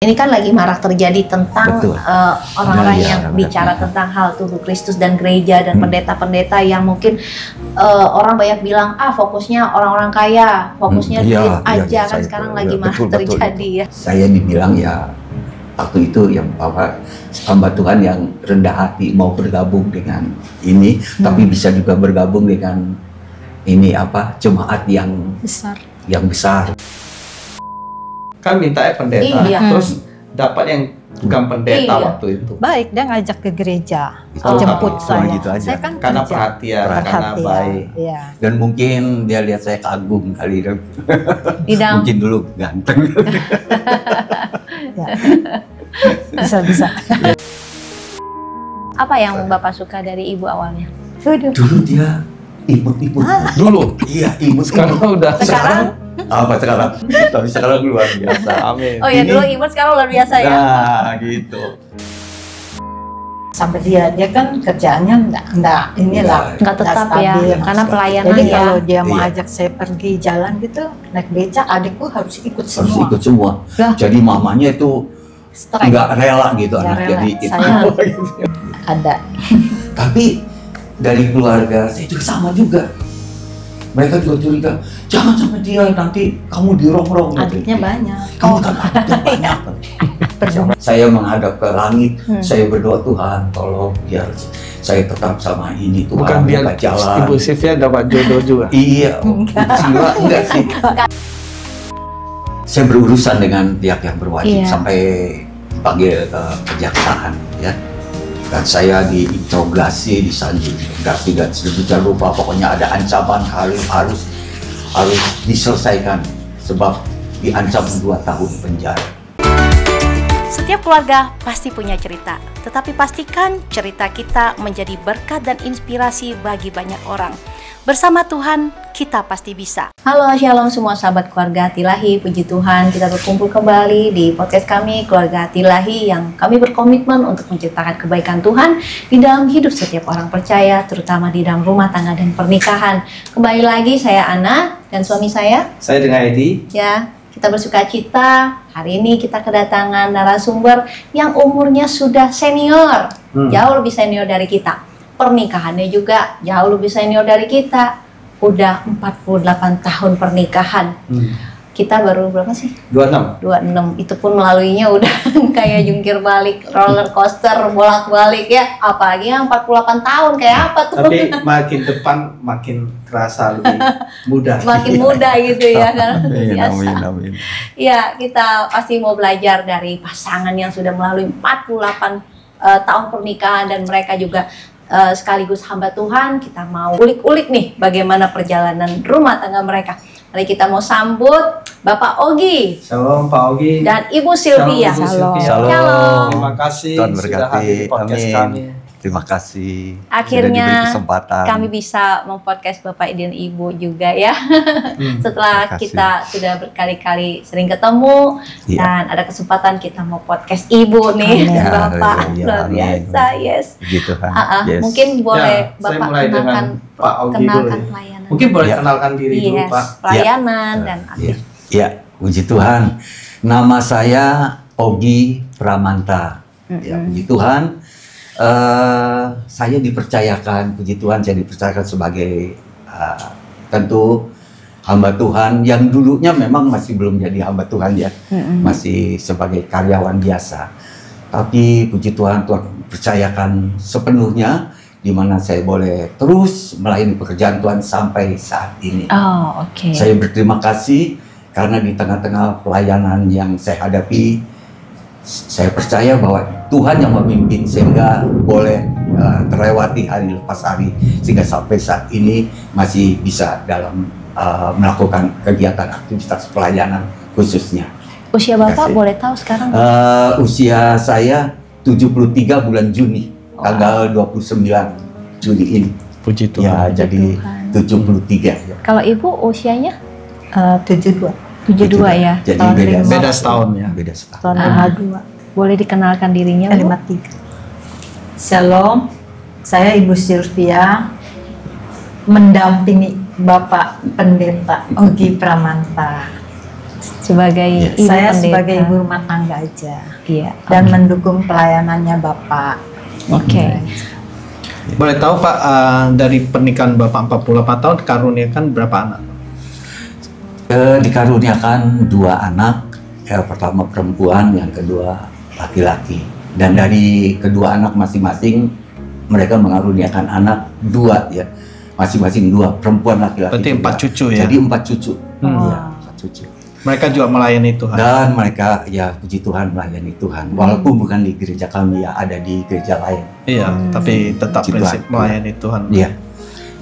ini kan lagi marak terjadi tentang orang-orang yang bicara tentang hal tubuh Kristus dan gereja dan pendeta-pendeta yang mungkin orang banyak bilang fokusnya orang-orang kaya, fokusnya duit aja kan sekarang lagi marak terjadi ya. Saya dibilang ya waktu itu yang hamba Tuhan yang rendah hati mau bergabung dengan ini, tapi bisa juga bergabung dengan ini jemaat yang besar. Kan mintanya pendeta, terus dapat yang bukan pendeta waktu itu. Baik, dia ngajak ke gereja, Oh, jemput saya. gitu aja. Saya kan Karena kerja. perhatian, karena baik. Iya. Dan mungkin dia lihat saya kagum kali kan. Mungkin dulu ganteng. Ya. Bisa. Apa yang Bapak suka dari Ibu awalnya? Dulu dia imut-imut. Dulu? Iya, imut. Sekarang udah. Sekarang? Sekarang? Tapi sekarang luar biasa. Amin. Oh ya, dulu imut, sekarang luar biasa ya? Nah, gitu. Sampai dia kan kerjaannya enggak Nggak tetap ya, stabil. karena pelayanan Jadi ya. kalau dia mau ajak saya pergi jalan gitu, naik beca, adikku harus ikut semua. Harus ikut semua. Jadi mamanya itu Strike. nggak rela gitu Nggak anak rela. jadi itu. Saya ada. Tapi dari keluarga saya juga sama juga. Mereka juga curiga, jangan sampai dia nanti kamu dirongrong. Adiknya banyak. Kamu kan adiknya banyak. Saya menghadap ke langit, saya berdoa Tuhan, tolong biar saya tetap sama ini Tuhan. Bukan biar jalan. Ibu Sylvia dapat jodoh juga. Iya, enggak sih. Saya berurusan dengan pihak yang berwajib sampai panggil ke kejaksaan, ya. Dan saya diinterogasi, disanjung, dan sedemikian rupa pokoknya ada ancaman harus diselesaikan sebab diancam 2 tahun penjara. Setiap keluarga pasti punya cerita, tetapi pastikan cerita kita menjadi berkat dan inspirasi bagi banyak orang. Bersama Tuhan, kita pasti bisa. Halo, shalom semua sahabat keluarga Hati Ilahi. Puji Tuhan, kita berkumpul kembali di podcast kami, Keluarga Hati Ilahi, yang kami berkomitmen untuk menciptakan kebaikan Tuhan di dalam hidup setiap orang percaya, terutama di dalam rumah tangga dan pernikahan. Kembali lagi, saya Ana dan suami saya dengan Edi. Ya, kita bersuka cita. Hari ini kita kedatangan narasumber yang umurnya sudah senior, jauh lebih senior dari kita. Pernikahannya juga jauh lebih senior dari kita. Udah 48 tahun pernikahan. Kita baru berapa sih? 26. 26. Itu pun melaluinya udah kayak jungkir balik, roller coaster, bolak-balik ya. Apalagi yang 48 tahun, kayak apa tuh? Tapi makin depan makin terasa lebih muda. Makin muda gitu ya kan. Amin. Ya, kita pasti mau belajar dari pasangan yang sudah melalui 48 tahun pernikahan, dan mereka juga sekaligus hamba Tuhan. Kita mau ulik-ulik nih bagaimana perjalanan rumah tangga mereka. Mari kita mau sambut Bapak Ogi. Shalom Pak Ogi. Dan Ibu Sylvia. Shalom. Terima kasih Tuhan sudah berkati. hadir di podcast kami. Terima kasih. Akhirnya sudah diberi kesempatan. kami bisa mempodcast Bapak dan Ibu juga ya. Setelah kita sudah berkali-kali sering ketemu, dan ada kesempatan kita mau podcast Ibu nih, Bapak. Luar biasa, yes. Begitu kan. Yes. Mungkin boleh saya Bapak mulai kenalkan Pak Ogi dulu ya. pelayanan. Mungkin boleh kenalkan diri dulu Pak. Pelayanan dan aktif. Ya, puji Tuhan. Nama saya Ogi Pramanta. Ya, puji Tuhan. Saya dipercayakan, puji Tuhan, saya dipercayakan sebagai tentu hamba Tuhan yang dulunya memang masih belum jadi hamba Tuhan ya, masih sebagai karyawan biasa. Tapi puji Tuhan, Tuhan percayakan sepenuhnya, di mana saya boleh terus melayani pekerjaan Tuhan sampai saat ini. Oh, oke. Saya berterima kasih karena di tengah-tengah pelayanan yang saya hadapi, saya percaya bahwa Tuhan yang memimpin sehingga boleh terlewati hari lepas hari, sehingga sampai saat ini masih bisa dalam melakukan kegiatan aktivitas pelayanan khususnya. Usia Bapak boleh tahu sekarang? Usia saya 73 bulan Juni, tanggal 29 Juni ini. Puji Tuhan. Ya, jadi 73 ya. Kalau Ibu usianya? 72. 72 ya. Jadi tahun beda setahun ya. Beda setahun. Tahun 52. Boleh dikenalkan dirinya, Bu? 53. Shalom, saya Ibu Sylvia, mendampingi Bapak Pendeta Ogi Pramanta. Sebagai ibu Saya pendeta. sebagai ibu rumah tangga aja. Iya. Dan mendukung pelayanannya Bapak. Oke. Boleh tahu Pak, dari pernikahan Bapak 48 tahun dikaruniakan berapa anak? Dikaruniakan 2 anak, yang pertama perempuan, yang kedua laki-laki. Dan dari kedua anak masing-masing mereka mengaruniakan anak 2 ya, masing-masing 2 perempuan laki-laki. Berarti juga. 4 cucu ya? Jadi 4 cucu. Iya, 4 cucu. Mereka juga melayani Tuhan. Dan mereka ya puji Tuhan melayani Tuhan. Walaupun bukan di gereja kami ya, ada di gereja lain. Iya, tapi tetap Puji prinsip Tuhan. melayani Tuhan. Iya.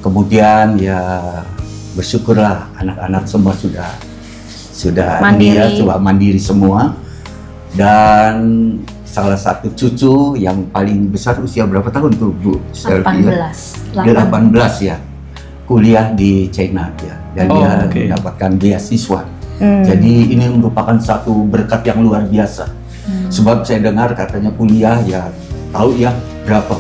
Kemudian ya bersyukurlah anak-anak semua sudah Mandiri. ini ya, sudah mandiri semua. Dan salah satu cucu yang paling besar usia berapa tahun tuh Bu? Selvi, ya? 18. Dia 18 ya. Kuliah di China ya. Dan Oh, dia oke. mendapatkan beasiswa. Jadi ini merupakan satu berkat yang luar biasa. Sebab saya dengar katanya kuliah ya, tahu ya berapa,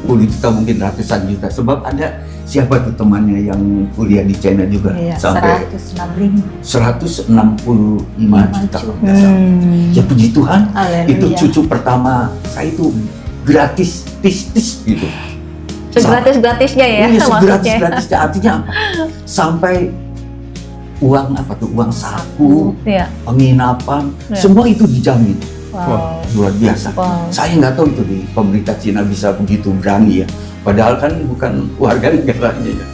10 juta mungkin ratusan juta. Sebab ada siapa tuh temannya yang kuliah di China juga Iya, sampai 165. 165 juta kalau nggak salah. Ya puji Tuhan, Haleluya. itu cucu pertama saya itu gratis, tis gitu. Segratis-gratisnya ya, Iya, maksudnya. gratis-gratisnya artinya apa? Sampai uang apa tuh, uang saku, Iya. penginapan, Ya. semua itu dijamin. Wow. Luar biasa. Wow. Saya nggak tahu itu di pemerintah Cina bisa begitu berani ya. Padahal kan bukan warga negaranya ya.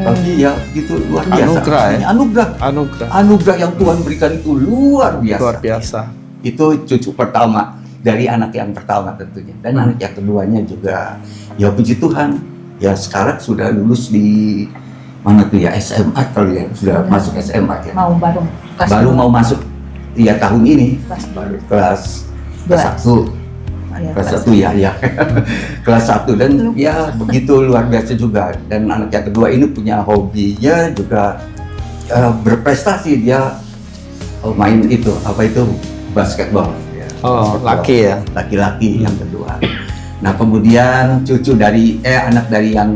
Tapi ya itu luar biasa. Anugerah ya? Anugerah. Anugerah Anugerah yang Tuhan berikan itu luar biasa. luar biasa. Itu cucu pertama dari anak yang pertama tentunya. Dan anak yang keduanya juga ya puji Tuhan. Ya sekarang sudah lulus di mana tuh ya, SMA kali ya, sudah masuk SMA ya. Baru mau masuk ya tahun ini, baru kelas 1. Kelas 1 ya. Kelas 1 dan ya begitu luar biasa juga. Dan anak yang kedua ini punya hobinya juga berprestasi, dia main itu apa itu basketball ya. Oh, Basketball. laki ya? Laki-laki yang kedua. Nah, kemudian cucu dari anak dari yang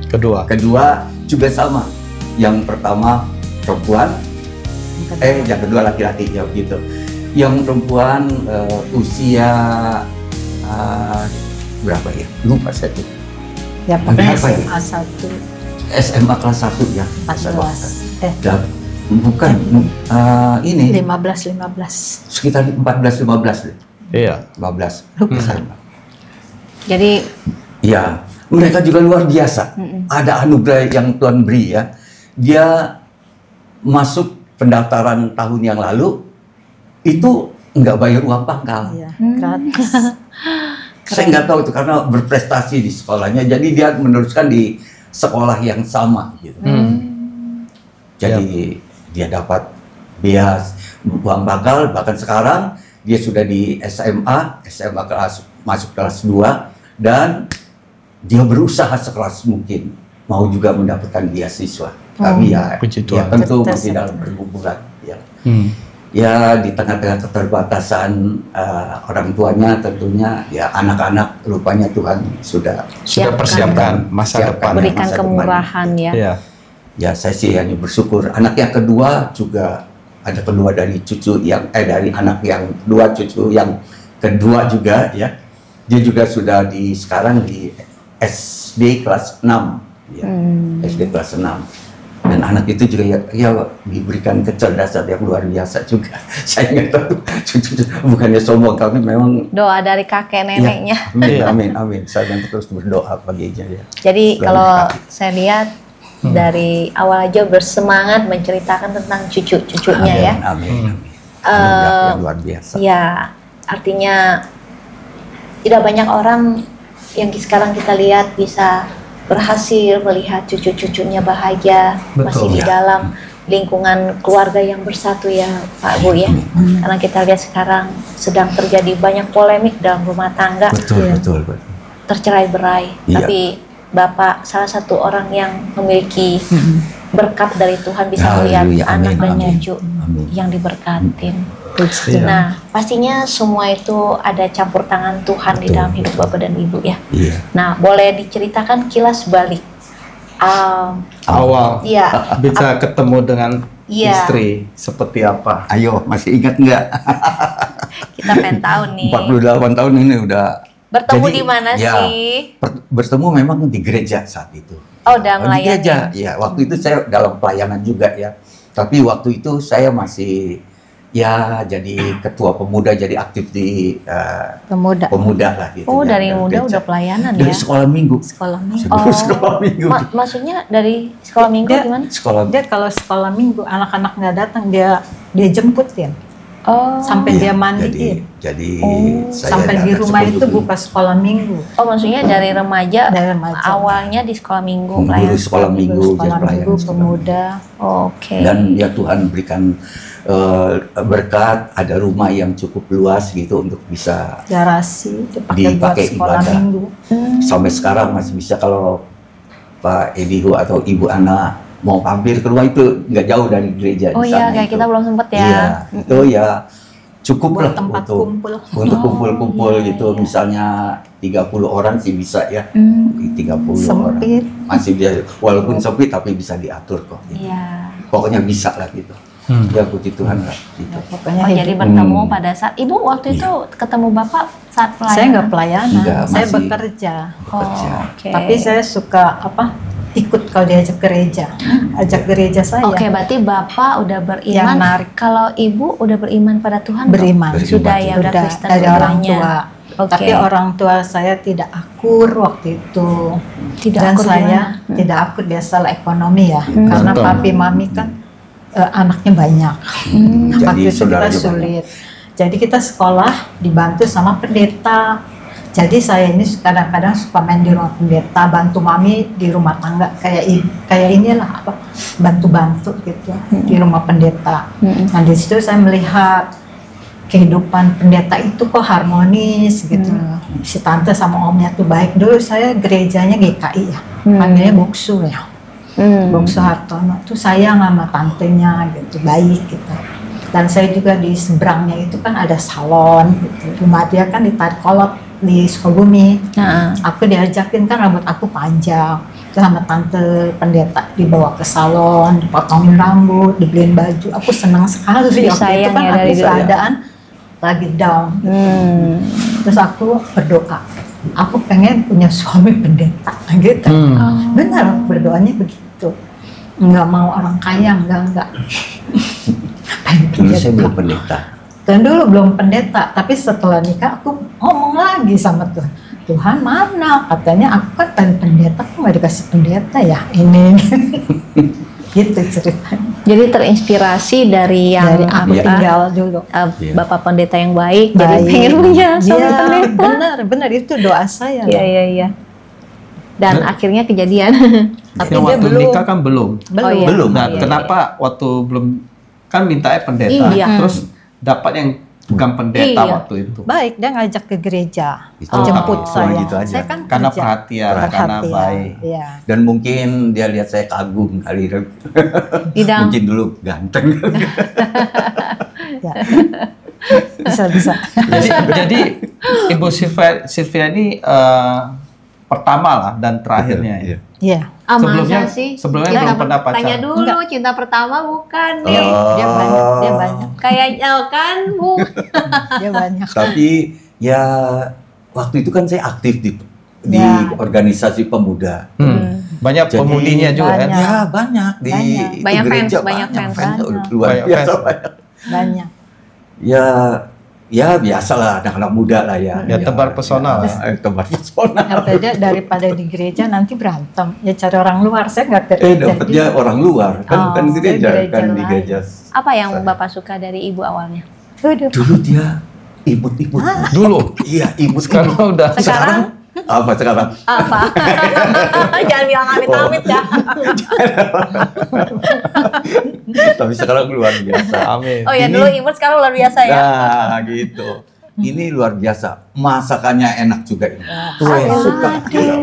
Kedua. juga sama. Yang pertama perempuan, yang kedua laki-laki ya begitu. Yang perempuan usia berapa ya? Lupa saya tuh. Ya pokoknya Apa ya? SMA 1 SMA kelas 1 ya. 14. Dan bukan ini 15. sekitar 14-15 deh. Iya. 15 SMA. Jadi Ya, mereka juga luar biasa. Ada anugerah yang Tuhan beri ya. Dia masuk pendaftaran tahun yang lalu itu nggak bayar uang pangkal. Iya, gratis. Saya nggak tahu itu karena berprestasi di sekolahnya. Jadi dia meneruskan di sekolah yang sama gitu. Jadi dia dapat bias uang pangkal, bahkan sekarang dia sudah di SMA kelas masuk kelas 2 dan dia berusaha sekeras mungkin mau juga mendapatkan beasiswa. Tapi ya, Puji ya Tuhan. tentu Cerdas masih ya. dalam pergumulan ya. Ya di tengah-tengah keterbatasan orang tuanya tentunya ya anak-anak rupanya Tuhan sudah Sudah persiapkan masa siapkan depan. berikan masa depan. kemurahan ya. Iya. Ya saya sih hanya bersyukur. Anak yang kedua juga ada kedua dari cucu yang dari anak yang kedua, cucu yang kedua juga ya. Dia juga sudah sekarang di SD kelas 6 ya. SD kelas 6. Dan anak itu juga ya diberikan kecerdasan yang luar biasa juga. Saya nggak tahu cucu bukannya sombong, tapi memang Doa dari kakek neneknya. amin. Saya terus berdoa baginya ya. Jadi Selalu kalau diberkati. saya lihat dari awal aja bersemangat menceritakan tentang cucu-cucunya ya. Amin. Anugerah yang luar biasa. Ya, artinya tidak banyak orang yang sekarang kita lihat bisa berhasil melihat cucu-cucunya bahagia, masih di Ya. dalam lingkungan keluarga yang bersatu ya Pak Bu ya. Karena kita lihat sekarang sedang terjadi banyak polemik dalam rumah tangga, Betul. tercerai-berai. Iya. Tapi Bapak salah satu orang yang memiliki berkat dari Tuhan bisa melihat Haleluya. anak Amin. dan Amin. cucu Amin. yang diberkatin. Iya. Nah, pastinya semua itu ada campur tangan Tuhan di Betul, dalam hidup betul. Bapak dan Ibu ya. Iya. Nah, boleh diceritakan kilas balik. Awal Iya, bisa ketemu dengan Iya. istri seperti apa? Ayo, masih ingat nggak? Kita pengen tahu nih. 48 tahun ini udah. Bertemu Jadi, di mana ya, sih? Bertemu memang di gereja saat itu. Oh, udah Di melayani. gereja, ya. Waktu itu saya dalam pelayanan juga ya. Tapi waktu itu saya masih ya jadi ketua pemuda, jadi aktif di pemuda lah gitu. Oh, ya, dari muda gereja. udah pelayanan Dari ya? sekolah minggu. Sekolah minggu. Sebelum sekolah minggu. Maksudnya dari sekolah minggu Dia- gimana? Sekolah Dia kalau sekolah minggu anak-anak nggak datang dia jemputin Oh. sampai Iya, dia mandiin. Jadi saya Sampai di datang rumah itu sebelum buka sekolah minggu. Oh, maksudnya dari remaja, Dari remaja. awalnya di sekolah minggu guru pelayanan. sekolah minggu, Sekolah jadi pelayan minggu sekolah pemuda. Oke. dan ya Tuhan berikan berkat, ada rumah yang cukup luas gitu untuk bisa Garasi dipakai buat Dipakai sekolah ibadah. minggu. sampai sekarang masih bisa. Kalau Pak Edihu atau Ibu Ana mau mampir ke rumah itu nggak jauh dari gereja Oh di iya, sana kayak itu. kita belum sempet ya. Iya, itu ya cukup Buat lah tempat untuk kumpul. kumpul-kumpul iya, gitu. iya. Misalnya 30 orang sih bisa ya. Hmm. 30 orang. Sempit. Masih bisa, walaupun sempit tapi bisa diatur kok. Gitu. Iya. Pokoknya bisa lah gitu. Ya puji Tuhan lah gitu. Pokoknya Oh, hidup. jadi bertemu pada saat Ibu waktu itu ketemu Bapak saat pelayanan. Saya nggak pelayanan, Enggak, saya masih bekerja. Oh, Bekerja. oke. Tapi saya suka ikut kalau diajak gereja, ajak gereja saya. Oke, berarti Bapak udah Yang beriman. narik. Kalau Ibu udah beriman pada Tuhan? belum? Beriman. Sudah ya, udah Udah Kristen dari orang dua-duanya. tua. Oke. Tapi orang tua saya tidak akur waktu itu. Tidak Dan akur saya gimana? tidak akur biasalah ekonomi ya. Karena Betul. papi mami kan anaknya banyak. Jadi Waktu itu kita saudaranya banyak. sulit. Jadi kita sekolah dibantu sama pendeta. Jadi saya ini kadang-kadang suka main di rumah pendeta, bantu mami di rumah tangga kayak inilah bantu-bantu gitu di rumah pendeta. Nah di situ saya melihat kehidupan pendeta itu kok harmonis gitu. Si tante sama omnya tuh baik. Dulu saya gerejanya GKI ya, panggilnya Boksu ya. Boksu Hartono tuh sayang sama tantenya gitu, baik gitu. Dan saya juga di seberangnya itu kan ada salon gitu. Rumah dia kan di Tarikolot di Sukabumi. Nah, Aku diajakin kan rambut aku panjang. Terus sama tante pendeta dibawa ke salon, dipotongin rambut, dibeliin baju. Aku senang sekali. Waktu itu Disayang kan ya aku dari dulu. keadaan lagi down. Terus aku berdoa, aku pengen punya suami pendeta gitu. Benar, berdoanya begitu. Nggak mau orang kaya, enggak. Pengen Dulu saya pendeta. belum pendeta. Dan dulu belum pendeta, tapi setelah nikah aku ngomong lagi sama Tuhan. Tuhan mana? Katanya aku kan tadi pendeta, aku nggak dikasih pendeta ya ini. Gitu ceritanya. jadi terinspirasi dari yang Dari aku Iya. tinggal dulu. Iya. Bapak pendeta yang baik, jadi Baik. pengen punya suami Iya, pendeta. benar itu doa saya. Iya. Dan akhirnya kejadian. Tapi Yang dia waktu belum. nikah kan belum. Oh, iya. Belum. Nah, Iya, kenapa waktu belum kan mintanya pendeta, Iya. terus dapat yang bukan pendeta Iya. waktu itu? Baik, dia ngajak ke gereja, Itu jemput cuma saya. gitu aja. Saya kan Karena kerja. perhatian, karena baik. Iya. Dan mungkin dia lihat saya kagum kali. Bidang. Mungkin dulu ganteng. Ya. Bisa. Jadi Ibu Sylvia ini pertama lah dan terakhirnya. Iya. Iya. Sebelumnya- Masa sih? sebelumnya Kita belum pernah pacaran. Tanya dulu, Enggak. cinta pertama bukan? Dia banyak. Kayaknya kan, Bu. Dia banyak. Tapi ya waktu itu kan saya aktif di Ya. organisasi pemuda. Banyak Jadi, pemudinya juga kan? banyak. Ya banyak di Banyak. itu Banyak gereja, fans, banyak fans. Banyak. Luar Banyak biasa fans. banyak. Banyak. Ya biasalah anak-anak muda lah ya. Ya, tebar pesona lah. Tebar pesona. Kata dia daripada di gereja nanti berantem. Ya cari orang luar. Saya nggak Dapatnya orang luar kan Oh, kan di gereja gereja kan di lain. gereja. Apa yang Bapak suka dari Ibu awalnya? Udah. Dulu dia imut-imut. Dulu. Iya, imut. Sekarang udah. Sekarang? Apa sekarang? Apa? Jangan bilang amit-amit ya. Tapi sekarang luar biasa. Amin. Oh ya, Ini- dulu imut, sekarang luar biasa ya. Nah, gitu. Ini luar biasa. Masakannya enak juga ini. Tuh, Aduh. suka. Iya.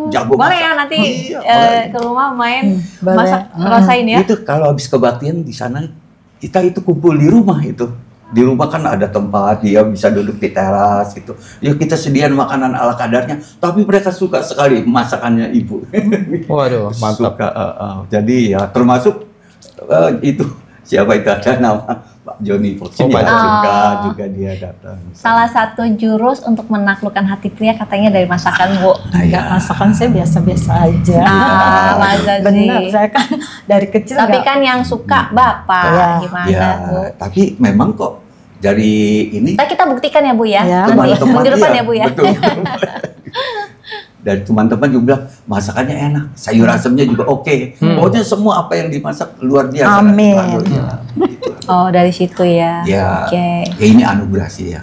Jago Boleh masak. ya nanti Iya, boleh. ke rumah main boleh. masak, rasain ya. Itu kalau habis kebaktian di sana kita itu kumpul di rumah itu. Di rumah kan ada tempat dia bisa duduk di teras gitu. Ya kita sediain makanan ala kadarnya, tapi mereka suka sekali masakannya ibu. Waduh, mantap. Suka, jadi ya termasuk itu siapa itu ada nama Pak Joni Fortune juga dia datang. Salah satu jurus untuk menaklukkan hati pria katanya dari masakan, Bu. Enggak, masakan saya biasa-biasa aja. Masa sih? Benar, saya kan dari kecil. Tapi kan yang suka Bapak, gimana ya, Bu? Tapi memang kok dari ini. Kita buktikan ya Bu ya. Teman-teman minggu depan ya Bu ya. Betul. Dari teman-teman juga bilang masakannya enak, sayur asemnya juga oke. Pokoknya semua apa yang dimasak luar biasa. Amin. Gitu. Oh dari situ ya. Ya, Oke. ya ini anugerah sih ya.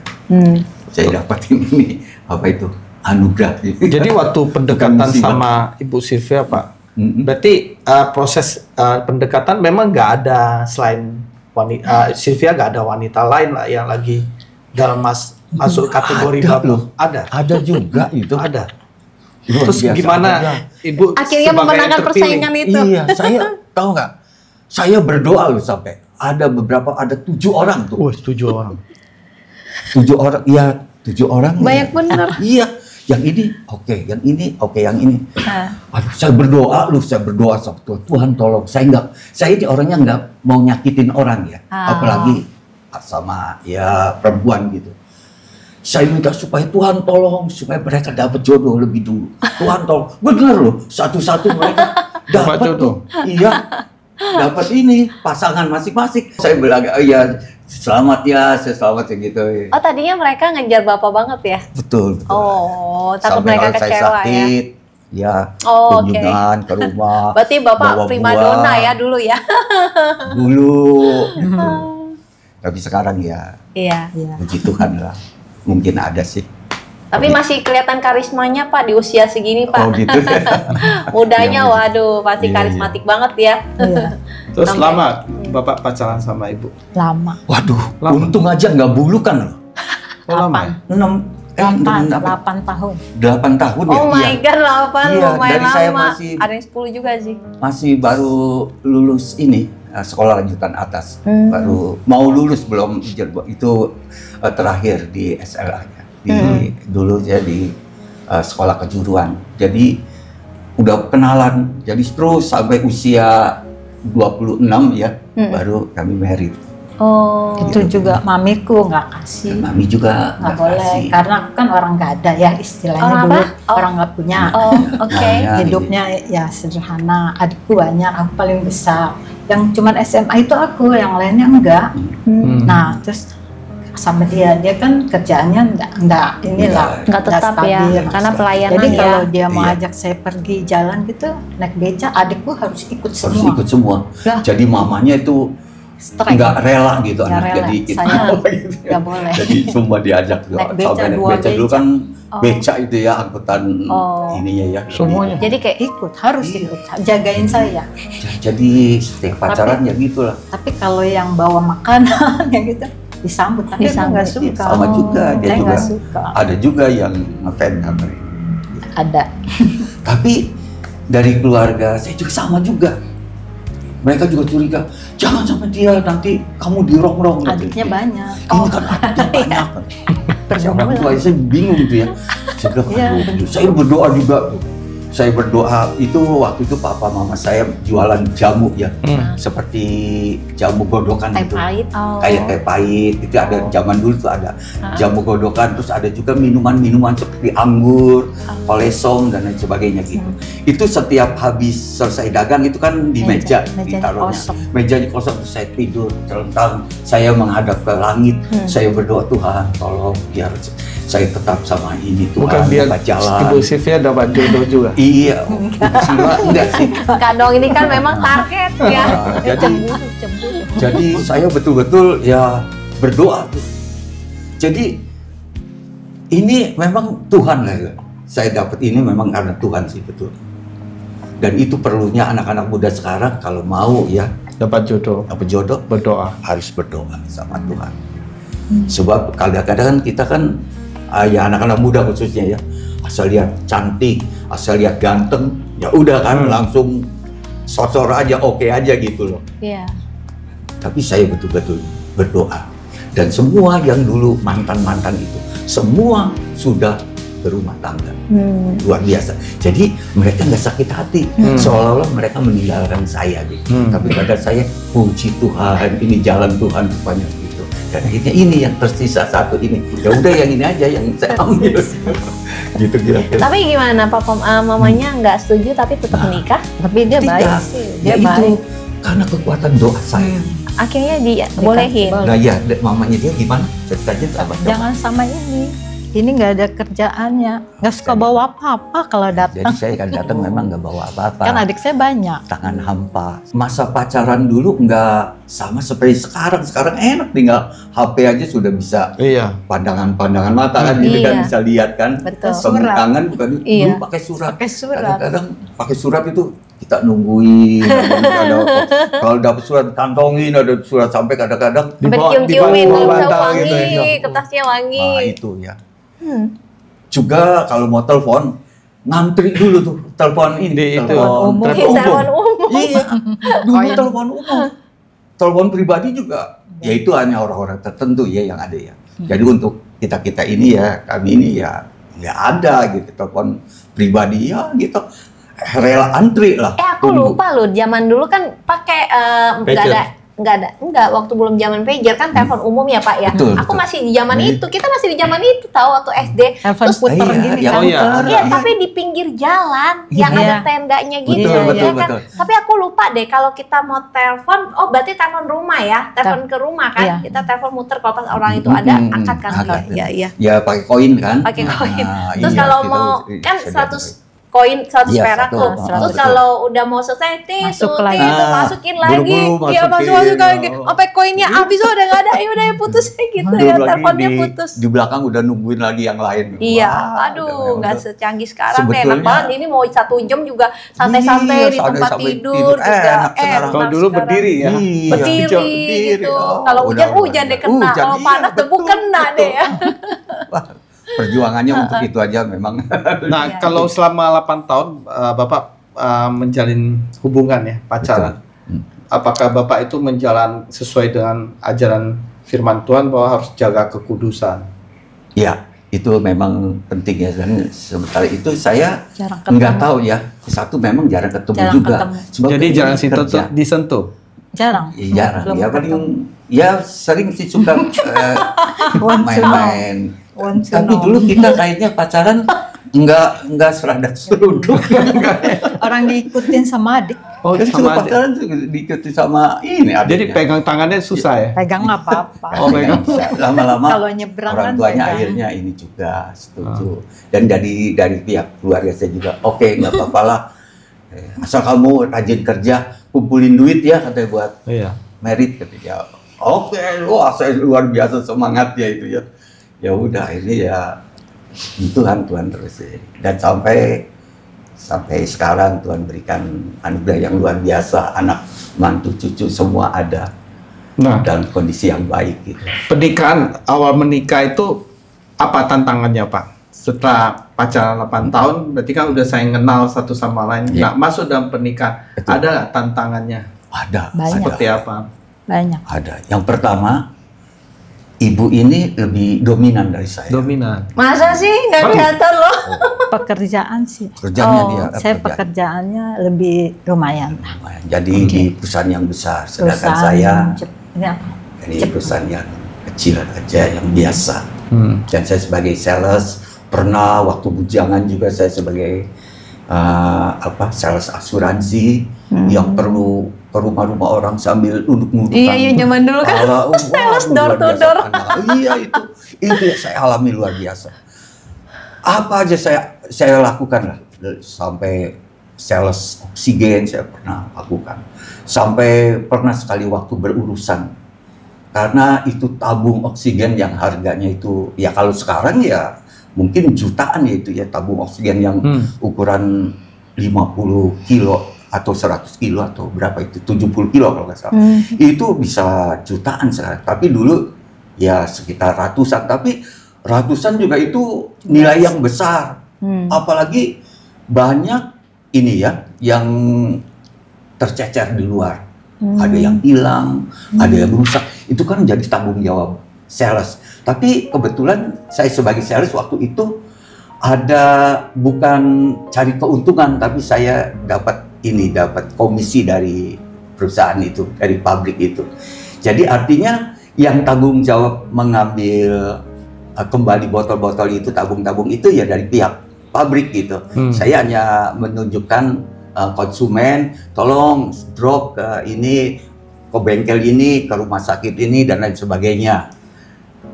Saya dapatin ini apa itu anugerah. Jadi waktu pendekatan sama Ibu Sylvia Pak, berarti proses pendekatan memang nggak ada selain wanita, Sylvia nggak ada wanita lain lah yang lagi dalam masuk kategori Bapak. Ada juga itu. Ada. Terus gimana Ibu akhirnya memenangkan persaingan itu? Iya, saya tahu nggak? Saya berdoa loh sampai ada 7 orang tuh. 7 orang. 7 orang, iya 7 orang. Banyak bener. Iya, yang ini oke, yang ini oke, yang ini. Aduh, saya berdoa sama Tuhan tolong. Saya ini orangnya nggak mau nyakitin orang ya, apalagi sama ya perempuan gitu. Saya minta supaya Tuhan tolong supaya mereka dapat jodoh lebih dulu. Tuhan tolong, bener loh, satu-satu mereka dapat jodoh. Iya, dapat ini pasangan masing-masing. Saya bilang, iya selamat ya, saya selamat ya gitu. Oh tadinya mereka ngejar Bapak banget ya? Betul. Oh, takut sampai mereka saya kecewa sakit, ya. Kunjungan ke rumah. Berarti Bapak primadona ya dulu ya? Dulu. Tapi sekarang ya, iya. Puji Tuhan lah. Mungkin ada sih. Tapi masih kelihatan karismanya Pak di usia segini Pak. Oh gitu ya. Mudanya waduh pasti karismatik banget ya. Terus lama Bapak pacaran sama Ibu? Lama. Waduh, untung aja nggak bulukan loh. Lama. 8 tahun. 8 tahun ya. Oh my god, 8 Iya, lumayan dari lama. saya masih Ada yang 10 juga sih. Masih baru lulus ini sekolah lanjutan atas. Baru mau lulus belum itu terakhir di SLA ya. Dulu ya di sekolah kejuruan. Jadi udah kenalan. Jadi terus sampai usia 26 ya baru kami married. Oh. Itu juga mamiku nggak kasih. Mami juga nggak boleh kasih. Karena kan orang nggak ada ya istilahnya dulu orang nggak punya. Oke. Hidupnya ya sederhana. Adikku banyak, aku paling besar. Yang cuman SMA itu aku, yang lainnya enggak. Nah terus sama dia kan kerjaannya enggak nggak tetap ya, karena pelayanan. Jadi kalau dia mau ajak saya pergi jalan gitu naik beca, adikku harus ikut semua. Harus ikut semua. Jadi mamanya itu nggak rela gitu anak jadi kita gitu ya. Boleh. Jadi semua diajak naik beca dulu kan beca itu ya angkutan ininya ya. Semuanya. Jadi kayak harus ikut jagain saya. Jadi setiap pacaran ya gitulah. Tapi kalau yang bawa makanan ya gitu disambut, tapi saya nggak suka. Sama juga, dia juga. Suka. Ada juga yang ngefans sama ini. Ada. Tapi dari keluarga saya juga sama juga. Mereka juga curiga, jangan sama dia nanti kamu dirongrong. Adiknya banyak. Ini kan adiknya banyak. Orang tua saya bingung gitu ya. Saya bilang, saya berdoa juga tuh. Saya berdoa itu waktu itu papa mama saya jualan jamu ya, seperti jamu godokan itu, kayak teh pahit itu ada zaman dulu tuh ada jamu godokan, terus ada juga minuman-minuman seperti anggur, kolesom dan lain sebagainya gitu. Itu setiap habis selesai dagang itu kan di meja ditaruhnya, mejanya kosong, terus saya tidur terlentang, saya menghadap ke langit, saya berdoa Tuhan tolong biar saya tetap sama ini Tuhan. Bukan biar jalan. Ibu Sylvia dapat jodoh juga. Iya, enggak sih. Kak Dong ini kan memang target ya. Jadi saya betul-betul ya berdoa tuh. Jadi ini memang Tuhan lah ya. Saya dapat ini memang karena Tuhan sih betul. Dan itu perlunya anak-anak muda sekarang kalau mau ya dapat jodoh, berdoa, harus berdoa sama Tuhan. Sebab kadang-kadang kita kan ya anak-anak muda khususnya ya, asal lihat cantik, asal lihat ganteng, ya udah kan langsung sosor aja, oke aja gitu loh. Iya. Tapi saya betul-betul berdoa, dan semua yang dulu mantan-mantan itu semua sudah berumah tangga. Luar biasa. Jadi mereka nggak sakit hati, seolah-olah mereka meninggalkan saya gitu. Tapi pada saya, puji Tuhan, ini jalan Tuhan rupanya gitu. Dan akhirnya ini yang tersisa satu ini. Ya udah yang ini aja yang saya ambil. Gitu kira-kira. Tapi gimana Papa mamanya nggak setuju tapi tetap menikah? Tapi dia baik Tidak. sih, Ya dia baik. itu karena kekuatan doa saya. Akhirnya dibolehin. Nah ya, mamanya dia gimana? Ceritanya apa? Jangan sama ini nggak ada kerjaannya, nggak suka bawa apa-apa kalau Jadi datang. saya kan datang memang nggak bawa apa-apa. Kan adik saya banyak. Tangan hampa. Masa pacaran dulu nggak sama seperti sekarang. Sekarang enak, tinggal HP aja sudah bisa Iya. pandangan mata kan, gitu kan Iya. bisa lihat kan. Betul. Pemegangan bukan Iya. dulu pakai surat. Pakai surat. Kadang-kadang pakai surat itu kita nungguin. Kalau dapat surat kantongin, ada surat sampai kadang-kadang Sampai Dibawa- cium-ciumin, dibawa bisa bantal wangi, gitu ya. kertasnya wangi. Nah itu ya. Juga kalau mau telepon ngantri dulu tuh telepon ini, Di itu, telepon umum. telepon Telepon umum. Iya, dulu telepon umum. Telepon pribadi juga, ya itu hanya orang-orang tertentu ya yang ada ya. Jadi untuk kita ini ya, kami ini ya nggak ada gitu telepon pribadi ya gitu. Rela antri lah. Aku tunggu. lupa loh, zaman dulu kan pakai Pager. enggak waktu belum zaman pager kan telepon umum ya Pak ya. Betul, Aku betul. masih di zaman Iya. itu, kita masih di zaman itu tahu waktu SD. Telepon Terus puter iya, gini iya. kan. Oh iya. puter. Iya, tapi di pinggir jalan Iya. yang ada tendanya gitu. Betul, ya betul, kan? betul. Tapi aku lupa deh kalau kita mau telepon, oh berarti telepon rumah ya, telepon ke rumah kan. Iya. Kita telepon muter kalau pas orang itu ada, angkat kan. Angkat. Iya, iya. Ya pakai koin kan. Pakai koin. Nah, Terus iya, kalau kita mau kan sedia 100 koin 100 Iya, perak satu. tuh. Ah, Terus betul. kalau udah mau selesai Masuk itu lagi. masukin lagi. Buru-buru Iya, masukin. masuk lagi. Oh. Sampai koinnya habis udah enggak ada, ya udah ya putus gitu Belum ya, lagi teleponnya putus. di belakang udah nungguin lagi yang lain. Iya, Wah, aduh, nggak udah- secanggih sekarang deh. Enak Sebetulnya- banget. Ini mau 1 jam juga santai-santai Iya, di tempat santai-santai tidur tidur. juga. Enak sekarang. Kalau dulu sekarang. berdiri ya. Iya. Berdiri gitu. Oh, Kalau hujan, udah, hujan deh udah. kena. Hujan, Kalau iya, panas debu betul, kena betul. deh ya. Wah, perjuangannya untuk itu aja memang. Nah, Iya. kalau selama 8 tahun Bapak menjalin hubungan ya, pacaran. Betul. Apakah Bapak itu menjalan sesuai dengan ajaran firman Tuhan bahwa harus jaga kekudusan? Ya, itu memang penting ya. Dan sementara itu saya Jarang ketemu. nggak tahu ya. Satu memang jarang ketemu Jarang juga. ketemu. Sebab Jadi kan jangan kerja. disentuh. Jarang. Ya, jarang. Belum Ya ketemu. paling ya sering sih suka main-main. Want to Tapi know. dulu kita kayaknya pacaran enggak seradak seruduk. Orang diikutin sama adik, Oh, Kan sama kalau pacaran tuh diikuti sama ini Jadi adiknya. pegang tangannya susah ya? pegang nggak apa-apa. Oh, pegang. Lama-lama Kalau nyebrang orang kan tuanya pegang. akhirnya ini juga setuju. Dan dari pihak keluarga saya juga, oke nggak apa-apa lah. Asal kamu rajin kerja, kumpulin duit ya katanya buat Iya. merit katanya. Oke, wah saya luar biasa semangat ya itu ya. Ya udah ini ya Tuhan terus ya. Dan sampai sekarang Tuhan berikan anugerah yang luar biasa, anak, mantu, cucu semua ada Nah, dalam kondisi yang baik gitu. pernikahan, awal menikah itu apa tantangannya Pak? Setelah pacaran 8 tahun, berarti kan udah saling kenal satu sama lain. Iya. Nah, masuk dalam pernikahan, Betul. ada nggak tantangannya? Ada, Banyak. Seperti apa? Banyak. ada. Yang pertama, ibu ini lebih dominan dari saya. Dominan. Masa sih nggak kelihatan loh? Pekerjaan sih. Kerjanya Oh, dia. Saya kerja. pekerjaannya lebih lumayan. Jadi di perusahaan yang besar, sedangkan Perusahaan saya ini apa? di perusahaan yang kecil aja, yang biasa. Dan saya sebagai sales, pernah waktu bujangan juga saya sebagai sales asuransi yang perlu ke rumah-rumah orang sambil duduk-duduk. Iya, zaman dulu kan sales door to door. Iya itu yang saya alami luar biasa. Apa aja saya lakukan lah, sampai sales oksigen saya pernah lakukan, sampai pernah sekali waktu berurusan karena itu tabung oksigen yang harganya itu ya kalau sekarang ya mungkin jutaan ya itu ya tabung oksigen yang ukuran 50 kilo atau 100 kilo atau berapa itu 70 kilo kalau nggak salah. Itu bisa jutaan sekarang. Tapi dulu ya sekitar ratusan. Tapi ratusan juga itu nilai yang besar. Apalagi banyak ini ya yang tercecer di luar. Ada yang hilang, ada yang rusak. Itu kan jadi tanggung jawab sales. Tapi kebetulan saya sebagai sales waktu itu ada bukan cari keuntungan, tapi saya dapat komisi dari perusahaan itu, dari pabrik itu. Jadi artinya yang tanggung jawab mengambil kembali botol-botol itu, tabung-tabung itu ya dari pihak pabrik gitu. Saya hanya menunjukkan konsumen, tolong drop ke ini, ke bengkel ini, ke rumah sakit ini dan lain sebagainya.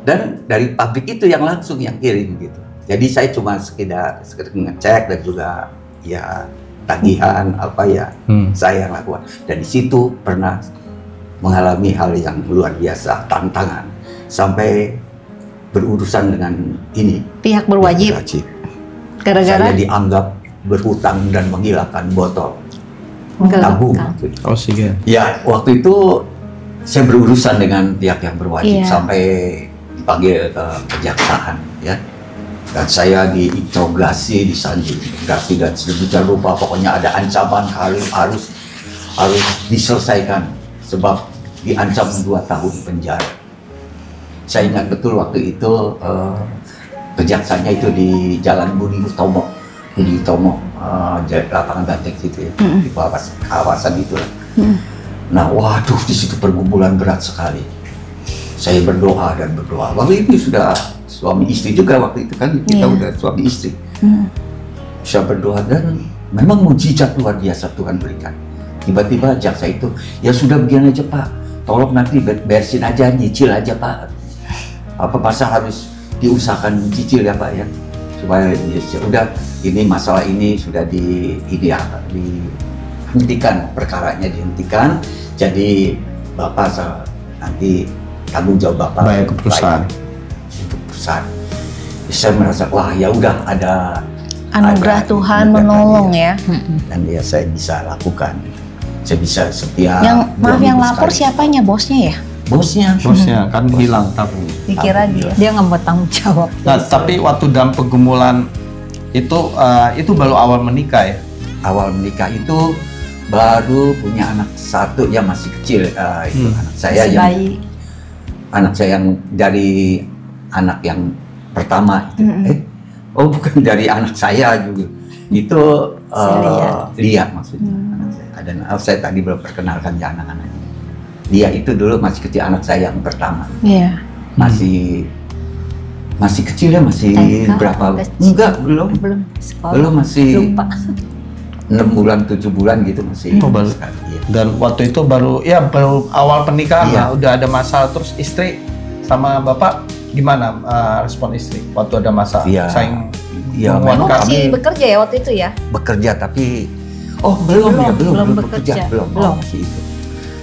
Dan dari pabrik itu yang langsung yang kirim gitu. Jadi saya cuma sekedar ngecek dan juga ya tagihan apa ya saya yang lakukan. Dan di situ pernah mengalami hal yang luar biasa, tantangan sampai berurusan dengan ini Pihak berwajib. Gara-gara saya dianggap berhutang dan menghilangkan botol tabung. Oksigen. Ya, waktu itu saya berurusan dengan pihak yang berwajib sampai dipanggil ke kejaksaan ya. Dan saya diinterogasi, disanjung dan sedemikian rupa, pokoknya ada ancaman harus diselesaikan sebab diancam 2 tahun penjara. Saya ingat betul waktu itu kejaksanya itu di Jalan Budi Utomo, lapangan Banteng situ ya, di kawasan itu. Nah, waduh, di situ pergumulan berat sekali. Saya berdoa. Waktu itu sudah suami istri juga, waktu itu kan kita udah suami istri. Saya berdoa dan memang mukjizat luar biasa Tuhan berikan. Tiba-tiba jaksa itu, ya sudah begini aja Pak, tolong nanti beresin aja, nyicil aja Pak. Apa masa harus diusahakan cicil ya Pak ya, supaya udah ini masalah ini sudah dihentikan, perkaranya dihentikan, jadi Bapak nanti tanggung jawab Bapak bayar ke perusahaan. Saya merasa wah ya udah ada anugerah Tuhan menolong ya. Dan ya saya bisa lakukan, saya bisa setiap yang lapor siapanya, bosnya ya? Bosnya kan hilang tabung. Dikira dia nggak mau tanggung jawab. Nah, tapi waktu dalam pergumulan itu baru awal menikah ya? Awal menikah itu baru punya anak satu yang masih kecil, itu anak saya yang dari anak yang pertama itu. Bukan dari anak saya juga. Itu Lia maksudnya. Anak saya. Dan saya tadi belum perkenalkan ya anak-anaknya. Dia itu dulu masih kecil, anak saya yang pertama. Iya. Masih kecil ya, masih berapa? Enggak, belum masih lupa. 6 bulan, 7 bulan gitu masih. Baru. Iya. Dan waktu itu baru awal pernikahan lah, udah ada masalah. Terus istri sama bapak gimana respon istri waktu ada masalah? Memang masih bekerja ya waktu itu ya? Bekerja tapi belum bekerja.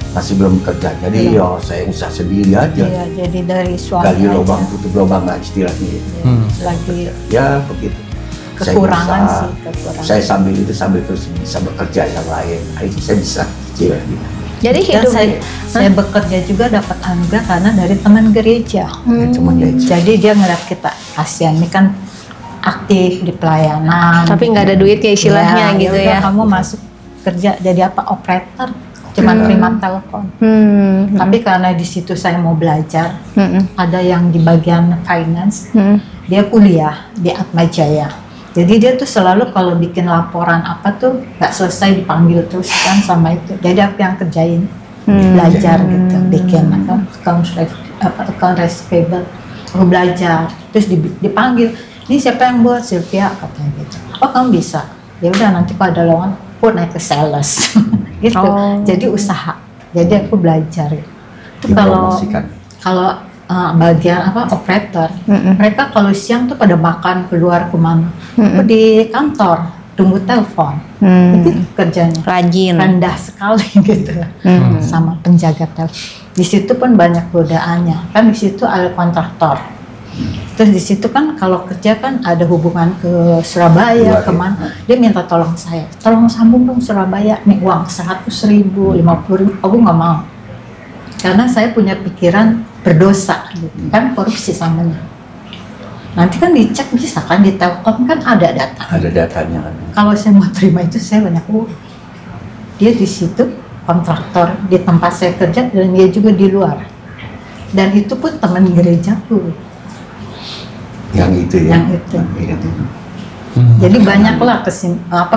Masih belum bekerja. Jadi saya usaha sendiri aja. Iya, jadi dari suami gali lubang tutup lubang lah istilahnya. Lagi ya begitu. Kekurangan. Saya sambil terus bisa bekerja yang lain. Itu saya bisa kecil gitu. Jadi hidup saya bekerja juga dapat anugerah karena dari teman gereja. Jadi dia ngeliat kita kasihan ini kan aktif di pelayanan. Tapi nggak ada duitnya istilahnya gitu ya. Kamu masuk kerja jadi apa, operator, cuma terima telepon. Tapi karena di situ saya mau belajar, ada yang di bagian finance, dia kuliah di Atmajaya. Jadi dia tuh selalu kalau bikin laporan apa tuh nggak selesai dipanggil terus kan sama itu. Jadi aku yang kerjain, belajar gitu, bikin account receivable, aku belajar, terus dipanggil. Ini siapa yang buat? Sylvia katanya gitu. Oh kamu bisa? Ya udah nanti kalau ada lowongan, aku naik ke sales gitu. Jadi usaha. Jadi aku belajar. Itu kalau bagian operator, mereka kalau siang tuh pada makan keluar kemana? Aku di kantor tunggu telepon. Itu kerjanya rajin, rendah sekali gitu. Sama penjaga telepon. Di situ pun banyak godaannya. Kan di situ ada kontraktor. Terus di situ kan kalau kerja kan ada hubungan ke Surabaya, kemana? Dia minta tolong saya, tolong sambung dong Surabaya, nih uang 100.000, 50.000, aku nggak mau, karena saya punya pikiran berdosa, gitu. Kan korupsi samanya. Nanti kan dicek bisa kan di Telkom kan ada data. Ada datanya kan. Kalau saya mau terima itu saya banyak uang. Dia di situ kontraktor di tempat saya kerja dan dia juga di luar. Dan itu pun teman gerejaku. Yang itu ya. Yang itu. Jadi banyaklah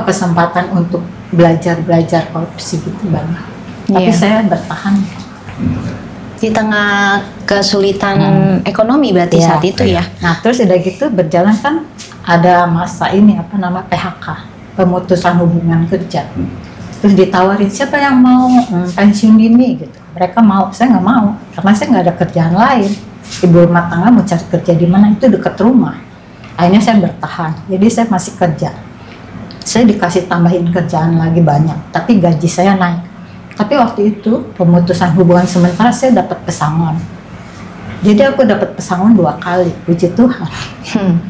kesempatan untuk belajar korupsi gitu banyak. Tapi Iya. saya bertahan. Di tengah kesulitan ekonomi berarti Iya. saat itu ya. Nah terus udah gitu berjalan kan ada masa ini PHK, pemutusan hubungan kerja. Terus ditawarin siapa yang mau pensiun dini gitu. Mereka mau, saya nggak mau karena saya nggak ada kerjaan lain. Ibu rumah tangga mau cari kerja di mana itu dekat rumah. Akhirnya saya bertahan. Jadi saya masih kerja. Saya dikasih tambahin kerjaan lagi banyak, tapi gaji saya naik. Tapi waktu itu pemutusan hubungan sementara saya dapat pesangon. Jadi aku dapat pesangon 2 kali, puji Tuhan.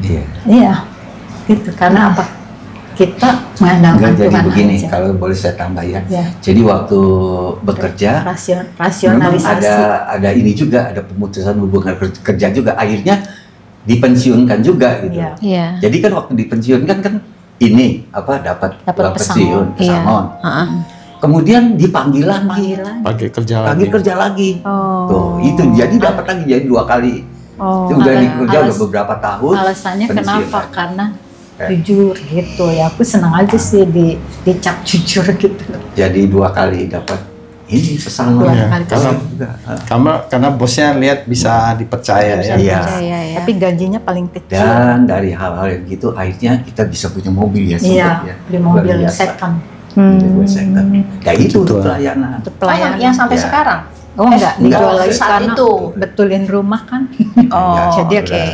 Iya. Iya, gitu. Karena apa? Kita mengandalkan Enggak, jadi Tuhan begini, aja. kalau boleh saya tambah ya. Ya. Jadi waktu bekerja, memang Rasionalisasi. ada ini juga, ada pemutusan hubungan kerja juga. Akhirnya dipensiunkan juga gitu. Iya. Iya. Jadi kan waktu dipensiunkan kan ini dapat uang pensiun, pesangon. Heeh. Kemudian dipanggil lagi, Panggilan. Pakai kerja panggil lagi. kerja lagi. Oh. Tuh, itu jadi dapat lagi jadi 2 kali. Oh. Itu udah dikerja udah Alas- beberapa tahun. Alasannya pensiun kenapa? lagi. Karena Eh. jujur gitu ya. Aku senang aja sih dicap jujur gitu. Jadi 2 kali dapat ini pesangon. 2 Iya, kali. karena- juga. Karena bosnya lihat bisa dipercaya ya. Iya. Percaya ya. Tapi gajinya paling kecil. Dan dari hal-hal yang gitu akhirnya kita bisa punya mobil ya Iya, ya. beli mobil Luar biasa. second. Mobil second. Ya itu Betul. pelayanan. Untuk Oh, yang pelayanan. sampai Ya. sekarang. Oh enggak, enggak. dijual lagi Saat karena itu. betulin rumah kan. Oh, Ya, Jadi oke.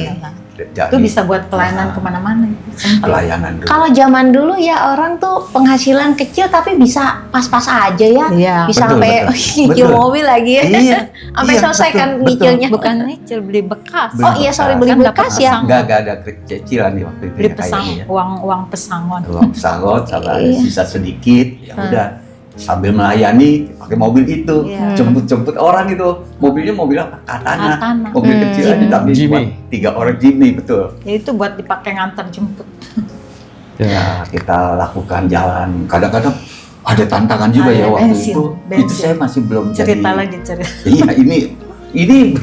Jadi, itu bisa buat pelayanan kemana-mana. Sempat. pelayanan dulu. Kalau zaman dulu ya orang tuh penghasilan kecil tapi bisa pas-pas aja ya. Iya. Bisa Betul, sampai betul. nyicil Betul. mobil lagi ya. Iya. Sampai Iya, selesai betul, kan betul. nyicilnya. Bukan nyicil, beli bekas. Beli Oh iya, sorry, beli Kan dapat bekas ya. pesangon. Enggak ada cicilan nih waktu itu. Beli ya, pesangon, kayaknya. uang pesangon. Uang pesangon sama Iya. sisa sedikit, ya udah sambil melayani pakai mobil itu, Iya. jemput orang itu, mobilnya mobil apa? Katana, Katana. mobil kecil aja tapi Jimmy. buat 3 orang Jimmy betul. Ya itu buat dipakai ngantar jemput. Ya kita lakukan jalan, kadang-kadang ada tantangan juga Ada ya waktu bensin, itu. Itu bensin. saya masih belum Cerita jadi. lagi cerita. Iya ini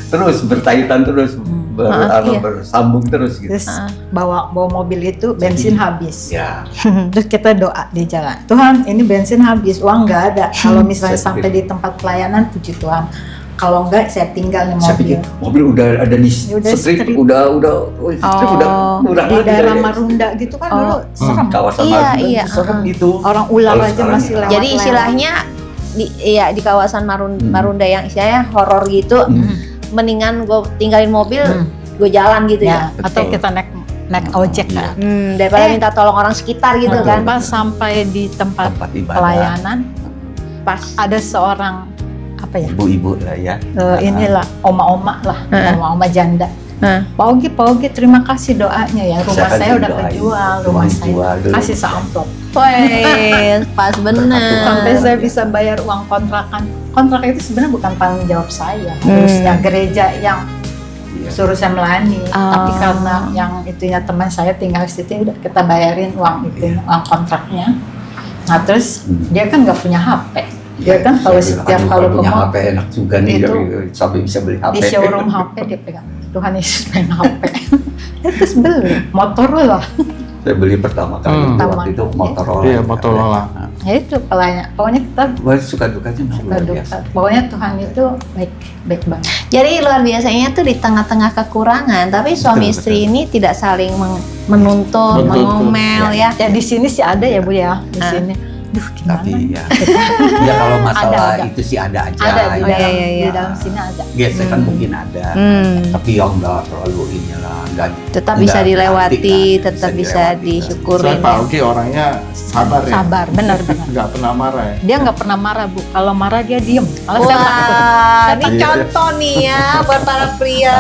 terus berkaitan terus iya. bersambung terus gitu. Terus bawa mobil itu bensin habis. Ya, Terus kita doa di jalan. Tuhan, ini bensin habis, uang nggak ada. Kalau misalnya Saya sampai di tempat pelayanan, puji Tuhan. Kalau enggak, saya tinggal di saya mobil. pikir mobil udah ada di Udah strip, strip. udah strip udah kurang Di lagi daerah ya. Marunda gitu kan dulu serem. Kawasan Iya, Marunda iya, itu serem gitu. Orang ular Kalau aja sekarang masih ya. lewat. Jadi istilahnya di kawasan Marunda yang istilahnya horor gitu, mendingan gue tinggalin mobil, gue jalan gitu ya. Ya, atau Betul. kita naik ojek Iya. kan. Daripada minta tolong orang sekitar gitu Betul. kan. Pas sampai di tempat Tempat ibadah. pelayanan, Pas. ada seorang apa ya? Ibu-ibu lah ya. Inilah oma-oma lah, oma-oma janda. Nah. Pak Ogi, terima kasih doanya ya. Rumah Saya kan saya udah doain. kejual, Rumah rumah saya dijual dulu. kasih seamplop. Wih, pas bener. Sampai saya bisa bayar uang kontrakan. Kontrak itu sebenarnya bukan tanggung jawab saya, harusnya gereja yang Iya. suruh saya melayani. Oh. Tapi karena yang itunya teman saya tinggal di situ, udah kita bayarin uang itu, uang kontraknya. Nah terus dia kan nggak punya HP. Dia kan kalau Saya bilang, setiap "Aduh, kalau kalau ke punya mall HP enak juga nih itu sampai bisa beli HP. di showroom HP dia pegang. Tuhan Yesus main HP. Terus beli Motorola. Saya beli pertama kali itu Pertama. waktu itu Motorola. Iya, Motorola. Ya itu pelayan. Pokoknya kita Wah, suka dukanya suka luar duka. biasa. Pokoknya Tuhan itu baik banget. Jadi luar biasanya tuh di tengah-tengah kekurangan, tapi suami Betul, istri ini tidak saling menuntut, Betul, mengomel ya. Ya di sini sih ada ya Bu ya, di sini. Duh gimana? Tapi ya, ya kalau masalah Ada. itu sih ada aja. Ada di ya. dalam, iya, iya. di dalam sini ada. Biasa kan mungkin ada. Tapi yang enggak terlalu inilah, enggak Tetap enggak bisa dilewati, berarti lah, tetap bisa dilewati. disyukuri. Soalnya Pak Ogi orangnya sabar ya. Sabar, benar-benar. Nggak pernah marah ya. Dia nggak pernah marah Bu. Kalau marah dia diem. Malah saya takut. Wah, ini Iya. contoh nih ya buat para pria.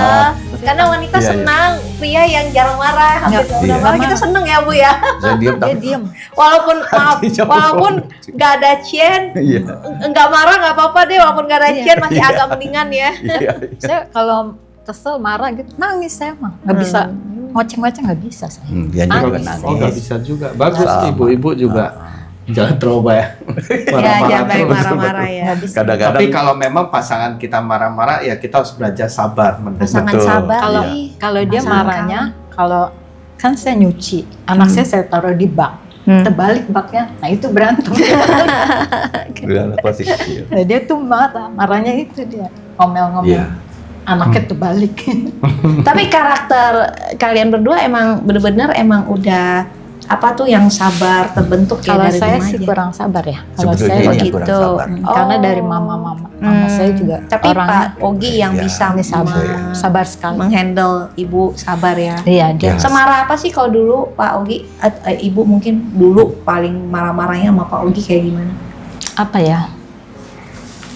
Karena wanita Iya, iya. senang pria yang jarang marah, hampir Nggak, nggak iya. marah. Kita seneng ya Bu ya. Saya diam Dia tapi diem. Walaupun maaf, Hatinya walaupun nggak ada cien, iya. nggak marah nggak apa-apa deh. Walaupun nggak ada Iya. cien masih agak mendingan ya. Iya. Saya kalau kesel marah gitu nangis saya mah. Nggak bisa ngoceng-ngoceng nggak bisa saya. Dia juga Nangis. nangis. Oh nggak bisa juga. Bagus Sama. ibu-ibu juga. Jangan terubah ya. Ya, jangan baik terus. marah-marah ya. Nggak bisa. Kadang-kadang Tapi kalau memang pasangan kita marah-marah ya kita harus belajar sabar. Pasangan Betul. sabar Kalau nih. kalau dia Pasangan marahnya, kalau kan saya nyuci, anak saya taruh di bak, terbalik baknya, nah itu berantem. Udah pasti kecil. Nah, dia tuh marahnya itu dia ngomel-ngomel. Iya. Anaknya terbalik. Tapi karakter kalian berdua emang bener-bener emang udah apa tuh yang sabar terbentuk ya Kalau dari saya remaja? sih kurang sabar ya. Kalau Sebetulnya saya ini yang gitu. kurang sabar. karena dari mama saya juga Tapi orangnya Pak Ogi yang Ya, bisa sabar sekali. menghandle ibu sabar ya. Iya, dia Ya. Semarah apa sih kalau dulu Pak Ogi, ibu mungkin dulu paling marah-marahnya sama Pak Ogi kayak gimana? apa ya?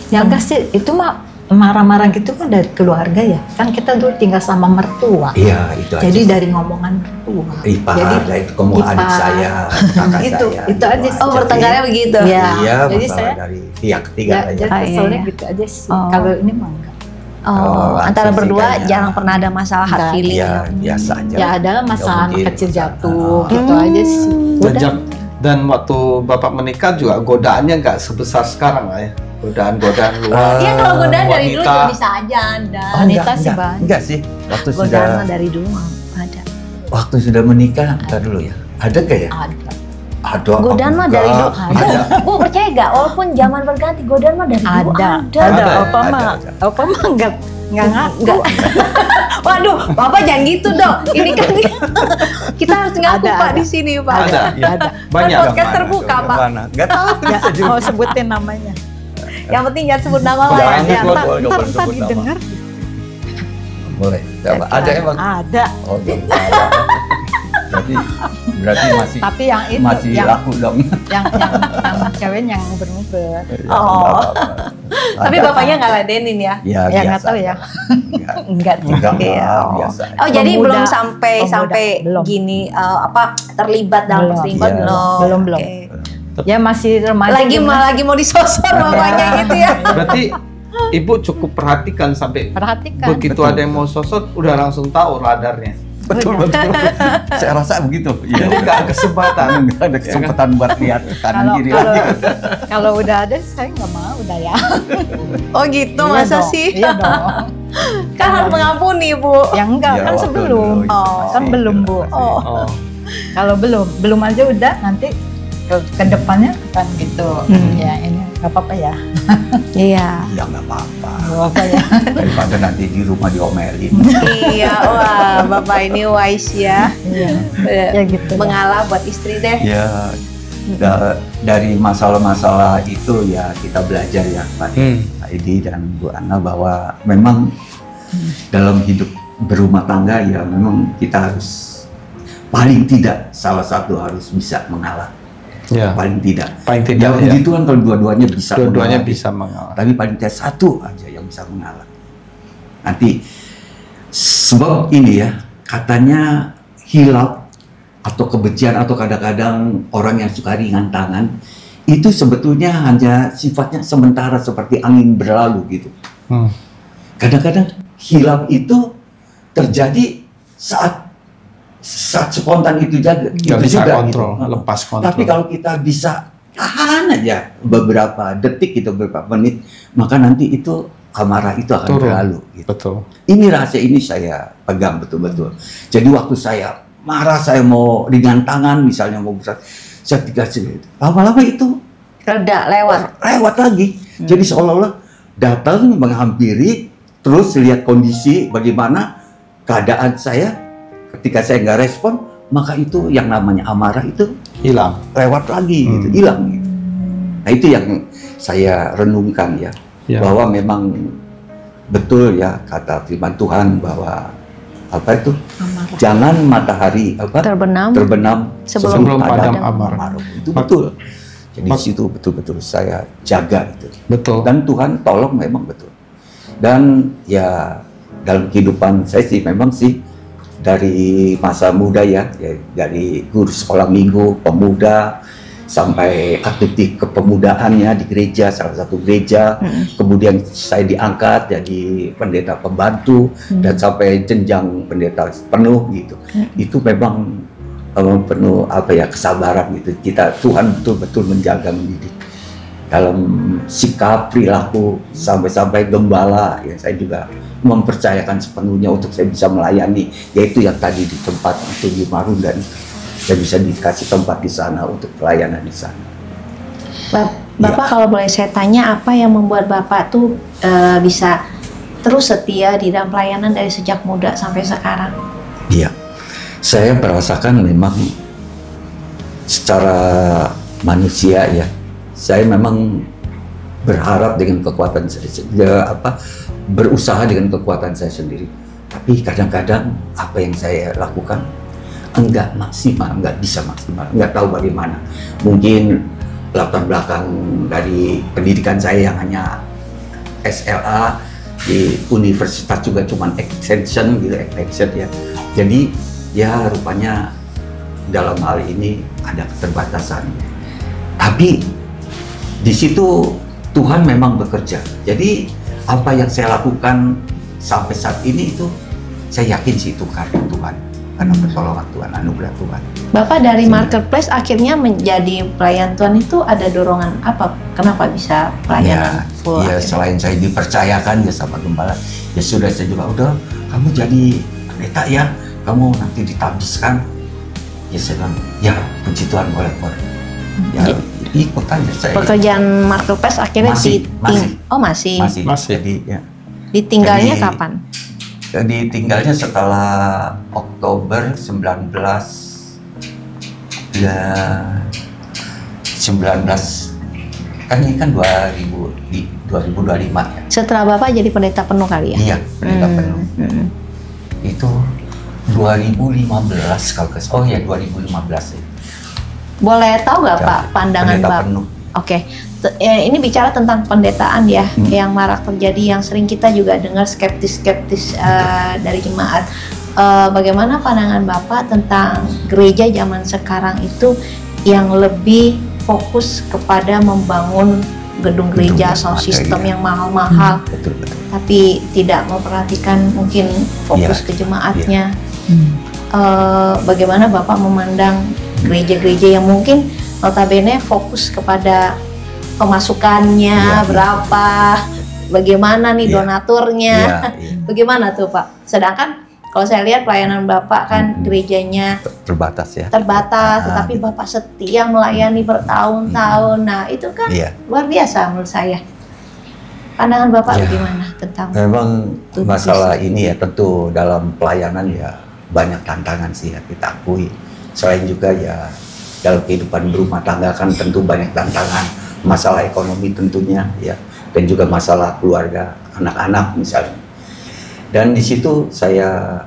Ya enggak sih, itu mah marah-marah gitu kan dari keluarga ya. Kan kita dulu tinggal sama mertua. Iya, itu aja. Jadi dari ngomongan mertua. Ipar, Jadi itu kamu adik saya, kakak Itu saya. aja sih. Oh, bertengkarnya begitu. Iya. Iya, Jadi masalah saya dari pihak ketiga ya, aja. jadi Iya, keselnya iya. gitu aja sih. Oh. Kalau ini mah enggak. Oh, langsung antara sih berdua kayaknya. jarang pernah ada masalah hard Enggak. feeling. Ya, biasa aja. Ya ada masalah anak mungkin. kecil jatuh Ah. gitu aja sih. Dan waktu Bapak menikah juga godaannya nggak sebesar sekarang lah ya. Godaan-godaan luar. Iya, kalau godaan dari dulu wanita. juga bisa aja Anda. Wanita sih banyak. Enggak sih. Waktu Godaan mah sudah dari dulu mah ada. waktu sudah menikah, entar dulu ya. Ada gak ya? Ada. Ada. Godaan mah dari dulu Ada. Bu percaya gak? Walaupun zaman berganti godaan mah dari dulu Ada. ada. Ada. Opa mah, ada. Opa mah enggak ngaku. Waduh, Bapak jangan gitu dong. Ini kan kita harus ngaku Ada, Pak ada. di sini Pak. Ada, ya. Ada. Banyak. Podcast terbuka, Pak. Enggak tahu. Ya, mau sebutin namanya. Yang penting jangan sebut nama lah Jangan ya. sebut. Ntar boleh, boleh sebut nama. didengar. Boleh. Coba. Ada emang. Ada. Oh, belum ada. Berarti masih Tapi yang itu masih yang laku dong. yang cewek yang nguber-nguber. Oh. Tapi Ada. bapaknya nggak ladenin ya? Ya, Ya, nggak biasa tahu ya. Enggak. Enggak sih. Enggak, Iya. biasa. Oh jadi Pemuda. belum sampai Pemuda. Belum. gini terlibat dalam Belum. perselingkuhan Iya. belum. Belum. Oke. Ya masih remaja. Lagi mau disosor bapaknya gitu ya. Berarti Ibu cukup perhatikan sampai perhatikan. begitu ada yang mau sosot udah langsung tahu radarnya. Betul, betul. Saya rasa begitu. Iya. Jadi nggak kesempatan. Nggak ada kesempatan buat lihat kanan Kalau kiri kalau lagi. kalau udah ada saya nggak mau udah ya. Oh gitu Iya masa dong, sih? Iya dong. Kan harus mengampuni Bu. Ya enggak Ya, kan waktu sebelum. dulu itu Oh. masih- Kan belum, Bu. masih- Oh. Oh. Kalau belum aja udah nanti ke depannya kan gitu. Ya ini nggak apa-apa ya. Iya. Ya nggak apa-apa. Nggak apa-apa ya. Daripada nanti di rumah diomelin. Iya, wah bapak ini wise ya. Iya. Ya gitu. Mengalah buat istri deh. Ya, dari masalah-masalah itu ya kita belajar ya Pak Edi dan Bu Ana bahwa memang dalam hidup berumah tangga ya memang kita harus paling tidak salah satu harus bisa mengalah. Ya. Paling tidak. Paling Ya tidak ya. puji Tuhan kalau dua-duanya bisa Dua-duanya mengalah. bisa mengalah. Tapi paling tidak satu aja yang bisa mengalah. Nanti sebab ini ya katanya hilaf atau kebencian atau kadang-kadang orang yang suka ringan tangan itu sebetulnya hanya sifatnya sementara seperti angin berlalu gitu. Kadang-kadang hilaf itu terjadi saat spontan itu jaga. Nggak itu bisa juga, kontrol, gitu. lepas kontrol. Tapi kalau kita bisa tahan aja beberapa detik gitu, beberapa menit, maka nanti itu amarah itu akan Turun. berlalu. Gitu. Betul. Ini rahasia ini saya pegang betul-betul. Jadi waktu saya marah, saya mau ringan tangan, misalnya mau besar, saya dikasih lama-lama itu Reda lewat. lagi. Jadi seolah-olah datang menghampiri, terus lihat kondisi bagaimana keadaan saya. Ketika saya nggak respon, maka itu yang namanya amarah itu Hilang. lewat lagi, gitu, hilang. Gitu. Nah itu yang saya renungkan ya, Ya. bahwa memang betul ya kata firman Tuhan bahwa apa itu, jangan matahari terbenam sebelum padam amarah. Itu betul. Jadi di situ betul-betul saya jaga itu. Betul. Dan Tuhan tolong memang betul. Dan ya dalam kehidupan saya sih memang sih dari masa muda ya dari guru sekolah minggu, pemuda, sampai aktif kepemudaan ya di gereja, salah satu gereja. Kemudian saya diangkat jadi pendeta pembantu dan sampai jenjang pendeta penuh gitu. Itu memang penuh apa ya kesabaran gitu. Tuhan betul-betul menjaga mendidik. dalam sikap, perilaku, sampai-sampai gembala yang saya juga mempercayakan sepenuhnya untuk saya bisa melayani, yaitu yang tadi di tempat itu di Marunda, saya bisa dikasih tempat di sana untuk pelayanan di sana. Bapak kalau boleh saya tanya, apa yang membuat Bapak tuh bisa terus setia di dalam pelayanan dari sejak muda sampai sekarang? Iya, saya merasakan memang secara manusia ya, saya memang berharap dengan kekuatan saya, berusaha dengan kekuatan saya sendiri. Tapi kadang-kadang apa yang saya lakukan enggak maksimal, enggak bisa maksimal, enggak tahu bagaimana. Mungkin latar belakang dari pendidikan saya yang hanya SLA di universitas juga cuman extension gitu, ya. Jadi ya rupanya dalam hal ini ada keterbatasan. Tapi di situ Tuhan memang bekerja. Jadi apa yang saya lakukan sampai saat ini itu saya yakin sih itu karya Tuhan, karena pertolongan Tuhan, anugerah Tuhan. Bapak dari marketplace akhirnya menjadi pelayan Tuhan itu ada dorongan apa? Kenapa bisa pelayanan full? Ya selain saya dipercayakan ya sama gembala, ya sudah saya juga udah kamu jadi pendeta ya, kamu nanti ditabiskan. Ya saya bilang ya puji Tuhan, boleh. Ya ikut aja saya. Pekerjaan marketplace akhirnya masih. Jadi ya. Ditinggalnya kapan? Ditinggalnya setelah Oktober 19 kan ini kan 2025 ya. Setelah Bapak jadi pendeta penuh kali ya? Iya, pendeta penuh. Itu 2015 kalau ke 2015 ya. Boleh tahu nggak Pak pandangan Bapak? Oke. Ini bicara tentang pendetaan ya, yang marak terjadi, yang sering kita juga dengar skeptis dari jemaat. Bagaimana pandangan Bapak tentang gereja zaman sekarang itu yang lebih fokus kepada membangun gedung gereja, sound system yang mahal-mahal, tapi tidak memperhatikan mungkin fokus ke jemaatnya. Bagaimana Bapak memandang gereja-gereja yang mungkin notabene fokus kepada pemasukannya berapa, bagaimana nih donaturnya, bagaimana tuh Pak? Sedangkan kalau saya lihat pelayanan Bapak kan gerejanya terbatas ya. Tetapi Bapak setia melayani bertahun-tahun. Nah itu kan luar biasa menurut saya. Pandangan Bapak bagaimana tentang? Memang masalah ini ya tentu dalam pelayanan ya banyak tantangan sih ya, kita akui. Selain juga ya dalam kehidupan berumah tangga kan tentu banyak tantangan, masalah ekonomi tentunya ya, dan juga masalah keluarga, anak-anak misalnya. Dan di situ saya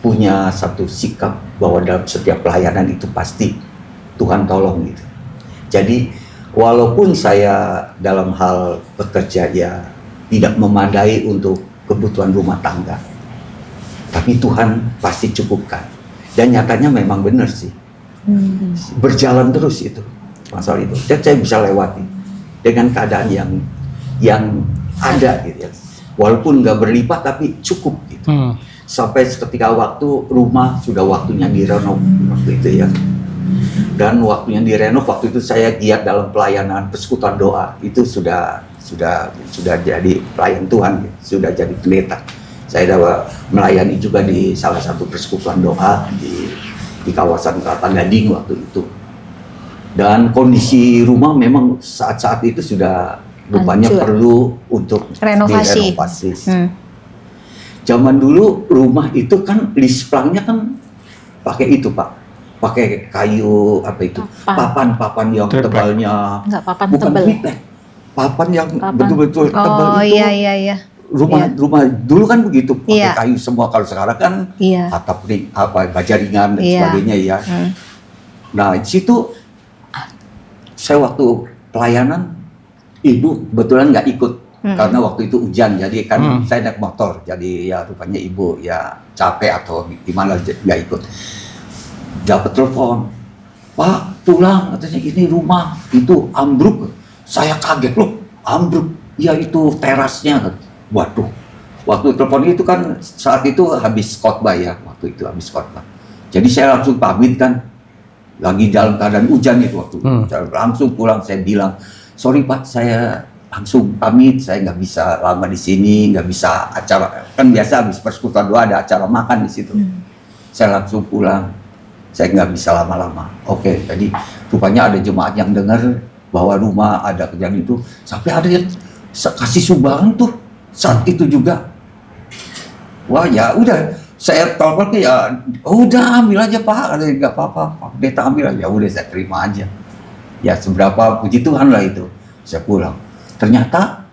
punya satu sikap bahwa dalam setiap pelayanan itu pasti Tuhan tolong gitu. Jadi walaupun saya dalam hal bekerja ya tidak memadai untuk kebutuhan rumah tangga, tapi Tuhan pasti cukupkan. Dan nyatanya memang benar sih. Berjalan terus itu masalah itu, dan saya bisa lewati dengan keadaan yang ada gitu ya, walaupun nggak berlipat tapi cukup gitu. Sampai ketika waktu rumah sudah waktunya direnov waktu itu ya, dan waktunya direnov waktu itu saya giat dalam pelayanan persekutuan doa, itu sudah jadi pelayan Tuhan, sudah jadi pendeta. Saya melayani juga di salah satu persekutuan doa di kawasan Kelapa Gading waktu itu. Dan kondisi rumah memang saat-saat itu sudah rupanya perlu untuk renovasi. Zaman dulu rumah itu kan lisplangnya kan pakai itu Pak, pakai kayu apa itu, papan yang tebalnya, bukan triplek, papan yang betul-betul tebal itu. Iya. Rumah dulu kan begitu, pakai kayu semua. Kalau sekarang kan atap baja ringan dan sebagainya ya. Nah di situ saya waktu pelayanan, ibu kebetulan nggak ikut karena waktu itu hujan, jadi kan saya naik motor, jadi ya rupanya ibu ya capek atau gimana nggak ikut. Dapat telepon, Pak pulang, katanya ini rumah itu ambruk. Saya kaget loh, ambruk, ya itu terasnya. Waduh, waktu telepon itu kan saat itu habis khotbah ya, waktu itu habis khotbah. Jadi saya langsung pamit kan, lagi dalam keadaan hujan itu waktu, langsung pulang. Saya bilang, sorry Pak, saya langsung pamit, saya nggak bisa lama di sini, nggak bisa acara, kan biasa habis persekutuan doa ada acara makan di situ. Saya langsung pulang, saya nggak bisa lama-lama. Oke, jadi rupanya ada jemaat yang dengar bahwa rumah ada kejadian itu, sampai ada yang kasih sumbangan tuh saat itu juga. Wah ya udah, saya telepon ke ya, udah ambil aja Pak, ada nggak apa-apa, Pak Pendeta ambil aja, udah saya terima aja. Ya seberapa, puji Tuhan lah itu, saya pulang. Ternyata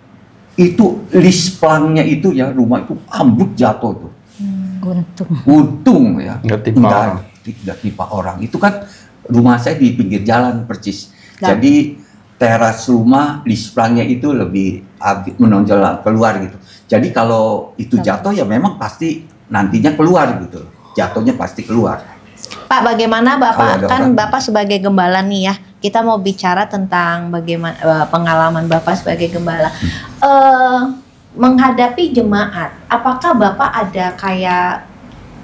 itu list plannya itu ya, rumah itu ambruk jatuh tuh. Untung ya, nggak timpa orang. Itu kan rumah saya di pinggir jalan percis. Jadi teras rumah list plannya itu lebih menonjol keluar gitu. Jadi kalau itu jatuh ya memang pasti nantinya keluar gitu. Jatuhnya pasti keluar. Pak, bagaimana Bapak, kan orang. Bapak sebagai gembala nih ya, kita mau bicara tentang bagaimana pengalaman Bapak sebagai gembala. Menghadapi jemaat, apakah Bapak ada kayak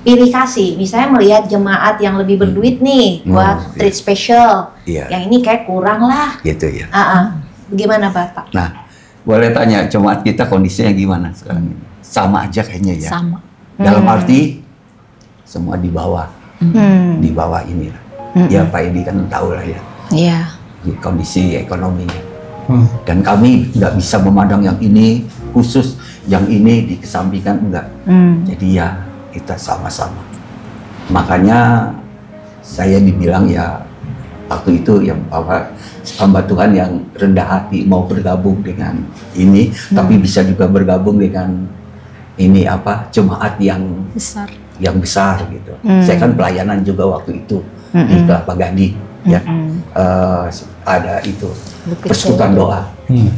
pilih kasih, misalnya melihat jemaat yang lebih berduit nih, wah treat special, yang ini kayak kurang lah. Gitu ya. Gimana Bapak? Nah, boleh tanya jemaat kita kondisinya gimana sekarang ini? Sama aja kayaknya ya. Sama. Dalam arti semua di bawah, di bawah ini lah. Ya Pak Edi kan tahu lah ya. Iya. Kondisi ekonominya. Dan kami nggak bisa memandang yang ini khusus, yang ini dikesampingkan enggak. Jadi ya kita sama-sama. Makanya saya dibilang ya waktu itu yang bahwa hamba Tuhan yang rendah hati mau bergabung dengan ini, tapi bisa juga bergabung dengan ini jemaat yang besar gitu. Saya kan pelayanan juga waktu itu di Kelapa Gading ya. Ada itu persekutuan doa.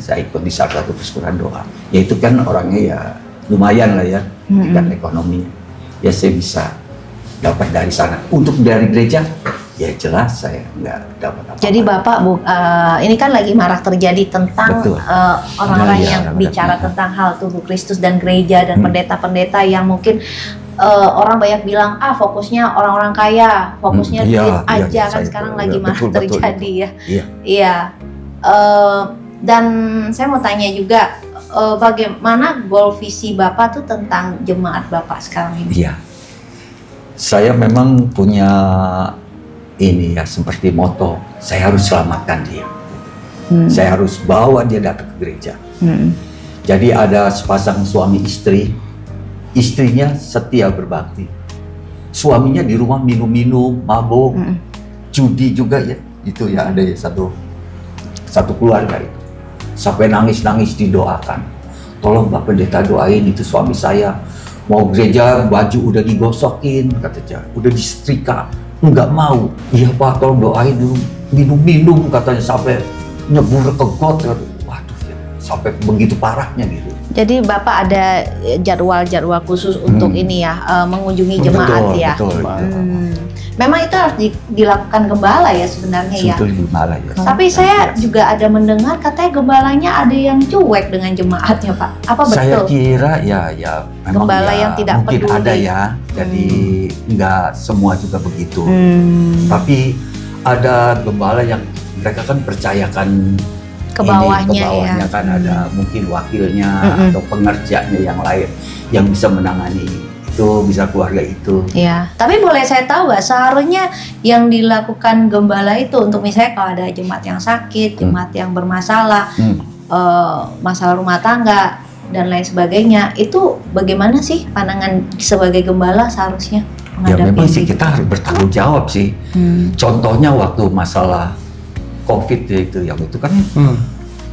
Saya ikut di salah satu persekutuan doa. Ya itu kan orangnya ya lumayan lah ya tingkat ekonominya. Ya saya bisa dapat dari sana. Untuk dari gereja ya jelas saya nggak dapat apa-apa. Jadi Bapak ini kan lagi marak terjadi tentang orang-orang yang bicara tentang hal tubuh Kristus dan gereja dan pendeta-pendeta yang mungkin orang banyak bilang fokusnya orang-orang kaya, fokusnya duit aja kan sekarang lagi marak terjadi ya. Iya. Dan saya mau tanya juga bagaimana goal visi Bapak tuh tentang jemaat Bapak sekarang ini? Iya. Saya memang punya ini ya seperti moto, saya harus selamatkan dia. Saya harus bawa dia datang ke gereja. Jadi ada sepasang suami istri, istrinya setia berbakti, suaminya di rumah minum-minum, mabuk, judi juga ya. Itu ya ada ya satu keluarga itu sampai nangis-nangis didoakan. Tolong Pak Pendeta doain itu suami saya. Mau gereja baju udah digosokin katanya, udah disetrika. Nggak mau. Iya Pak, tolong doain dulu. Minum-minum katanya sampai nyebur ke got. Waduh ya, sampai begitu parahnya gitu. Jadi Bapak ada jadwal-jadwal khusus untuk ini ya, mengunjungi jemaat ya. Betul. Memang itu harus dilakukan gembala ya sebenarnya ya. Gembala ya. Tapi saya juga ada mendengar katanya gembalanya ada yang cuek dengan jemaatnya Pak. Apa betul? Saya kira ya memang gembala ya, yang tidak mungkin peduli. ada ya. Jadi nggak semua juga begitu. Tapi ada gembala yang mereka kan percayakan ke bawahnya ya. Kan ada mungkin wakilnya atau pengerjanya yang lain yang bisa menangani itu, bisa keluarga itu. Iya. Tapi boleh saya tahu nggak seharusnya yang dilakukan gembala itu untuk misalnya kalau ada jemaat yang sakit, jemaat yang bermasalah, masalah rumah tangga dan lain sebagainya, itu bagaimana sih pandangan sebagai gembala seharusnya? Ya memang sih kita harus bertanggung jawab sih. Contohnya waktu masalah COVID itu yang itu kan,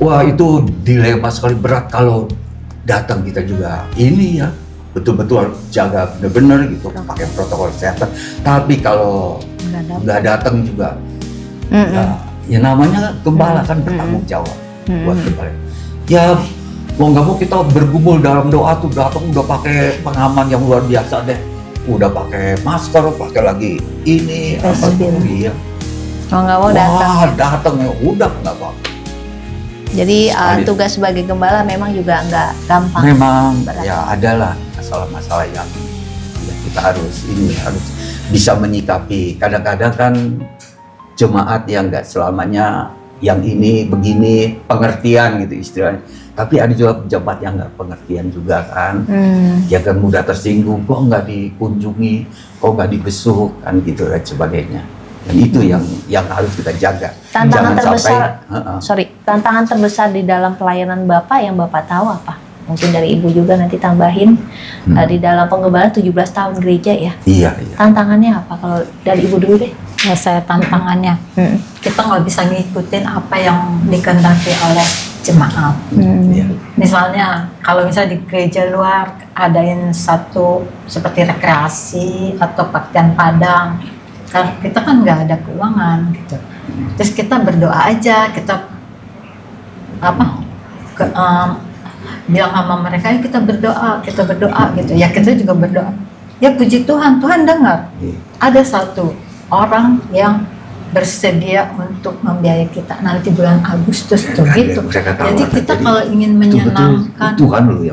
wah itu dilema sekali, berat kalau datang kita juga ini ya betul-betul jaga benar-benar gitu, pakai protokol kesehatan. Tapi kalau nggak datang juga, ya namanya gembala kan bertanggung jawab buat gembala. Ya mau nggak mau kita bergumul dalam doa tuh, datang udah pakai pengaman yang luar biasa deh, udah pakai masker, pakai lagi ini apa ya. Mau nggak mau datang ya udah nggak apa-apa. Jadi tugas sebagai gembala memang juga nggak gampang. Memang ya adalah masalah-masalah yang ya kita harus bisa menyikapi. Kadang-kadang kan jemaat yang nggak selamanya yang ini begini, pengertian gitu istilahnya. Tapi ada juga pejabat yang nggak pengertian juga kan, dia kan mudah tersinggung, kok nggak dikunjungi, kok nggak dibesuk kan gitu dan sebagainya. Dan itu yang harus kita jaga. Tantangan Jangan terbesar, sampai, tantangan terbesar di dalam pelayanan Bapak yang Bapak tahu apa? Mungkin dari Ibu juga nanti tambahin di dalam pengembangan 17 tahun gereja ya. Iya. Tantangannya apa? Kalau dari Ibu dulu deh. Ya, saya tantangannya kita nggak bisa ngikutin apa yang dikehendaki oleh jemaat. Iya. Misalnya kalau misalnya di gereja luar adain satu seperti rekreasi atau pakaian padang, karena kita kan nggak ada keuangan gitu. Terus kita berdoa aja, kita bilang sama mereka, kita berdoa gitu. Ya kita juga berdoa. Ya puji Tuhan, Tuhan dengar. Ada satu orang yang bersedia untuk membiayai kita nanti bulan Agustus tuh gitu. Jadi kita kalau ingin menyenangkan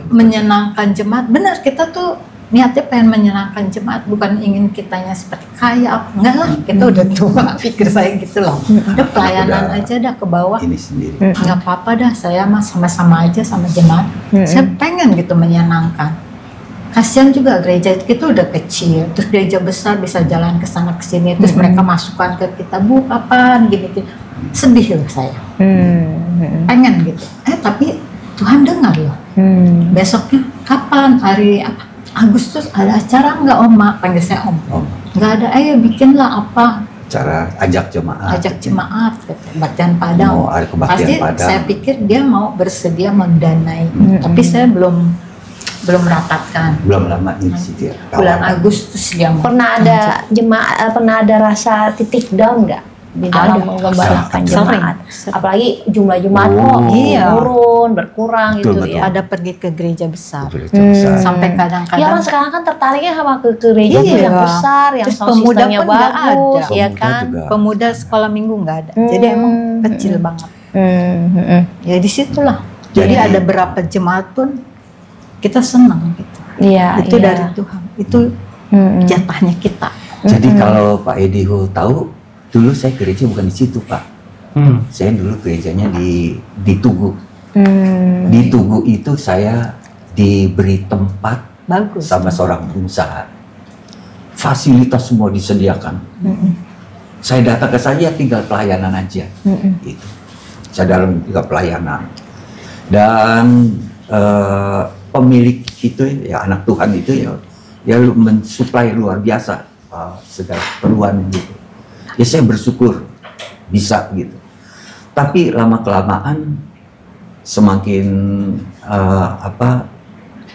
menyenangkan jemaat, benar kita tuh niatnya pengen menyenangkan jemaat, bukan ingin kitanya seperti kaya, enggak lah, kita udah tua, pikir saya gitu loh. Udah pelayanan aja dah ke bawah. Ini sendiri. Nggak apa-apa dah, saya mah sama-sama aja sama jemaat. Saya pengen gitu menyenangkan. Kasihan juga gereja kita udah kecil, terus gereja besar bisa jalan ke sana ke sini, terus mereka masukkan ke kita, Bu, kapan gini-gini. Sedih loh saya. Pengen gitu. Tapi Tuhan dengar loh. Besoknya kapan, hari apa? Agustus ada acara nggak, Oma? Panggil saya Om. Nggak ada, ayo bikinlah apa? Cara ajak jemaat. Kebaktian Padang. Ada kebaktian Pasti Padang. saya pikir dia mau bersedia mendanai, tapi saya belum mendapatkan. Belum lama ini sih dia. Bulan Agustus dia mau. Pernah ada jemaat, pernah ada rasa titik down nggak di dalam menggembalakan jemaat? Apalagi jumlah jemaat turun, berkurang gitu betul. ya. Ada pergi ke gereja besar. Ya Sampai kadang-kadang. orang sekarang kan tertariknya sama ke gereja yang besar, yang Terus sound pemuda systemnya pun nggak bagus, ada. ya kan? Pemuda sekolah minggu nggak ada. Jadi emang kecil banget. Ya disitulah. Jadi ada berapa jemaat pun kita senang gitu. Iya. Itu dari Tuhan. Itu jatahnya kita. Jadi kalau Pak Ediho tahu, dulu saya gereja bukan di situ, Pak. Saya dulu gerejanya di Tugu. Di Tugu itu saya diberi tempat Bagus. sama seorang pengusaha. Fasilitas semua disediakan. Saya datang ke saya tinggal pelayanan aja. Gitu. Saya dalam tinggal pelayanan. Dan pemilik itu ya, anak Tuhan itu ya mensuplai luar biasa segala keperluan gitu. Ya saya bersyukur bisa gitu. Tapi lama kelamaan semakin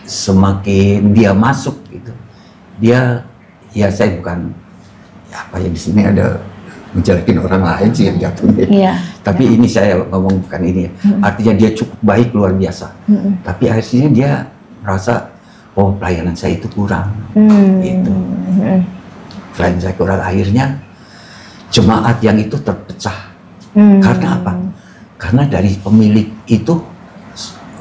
semakin dia masuk gitu. Dia ya saya bukan di sini ada menjelekin orang lain sih yang jatuhnya. Iya. Tapi ini saya ngomong bukan ini ya. Artinya dia cukup baik luar biasa. Tapi akhirnya dia merasa, oh pelayanan saya itu kurang. Gitu. Pelayanan saya kurang. Akhirnya jemaat yang itu terpecah. Karena apa? Karena dari pemilik itu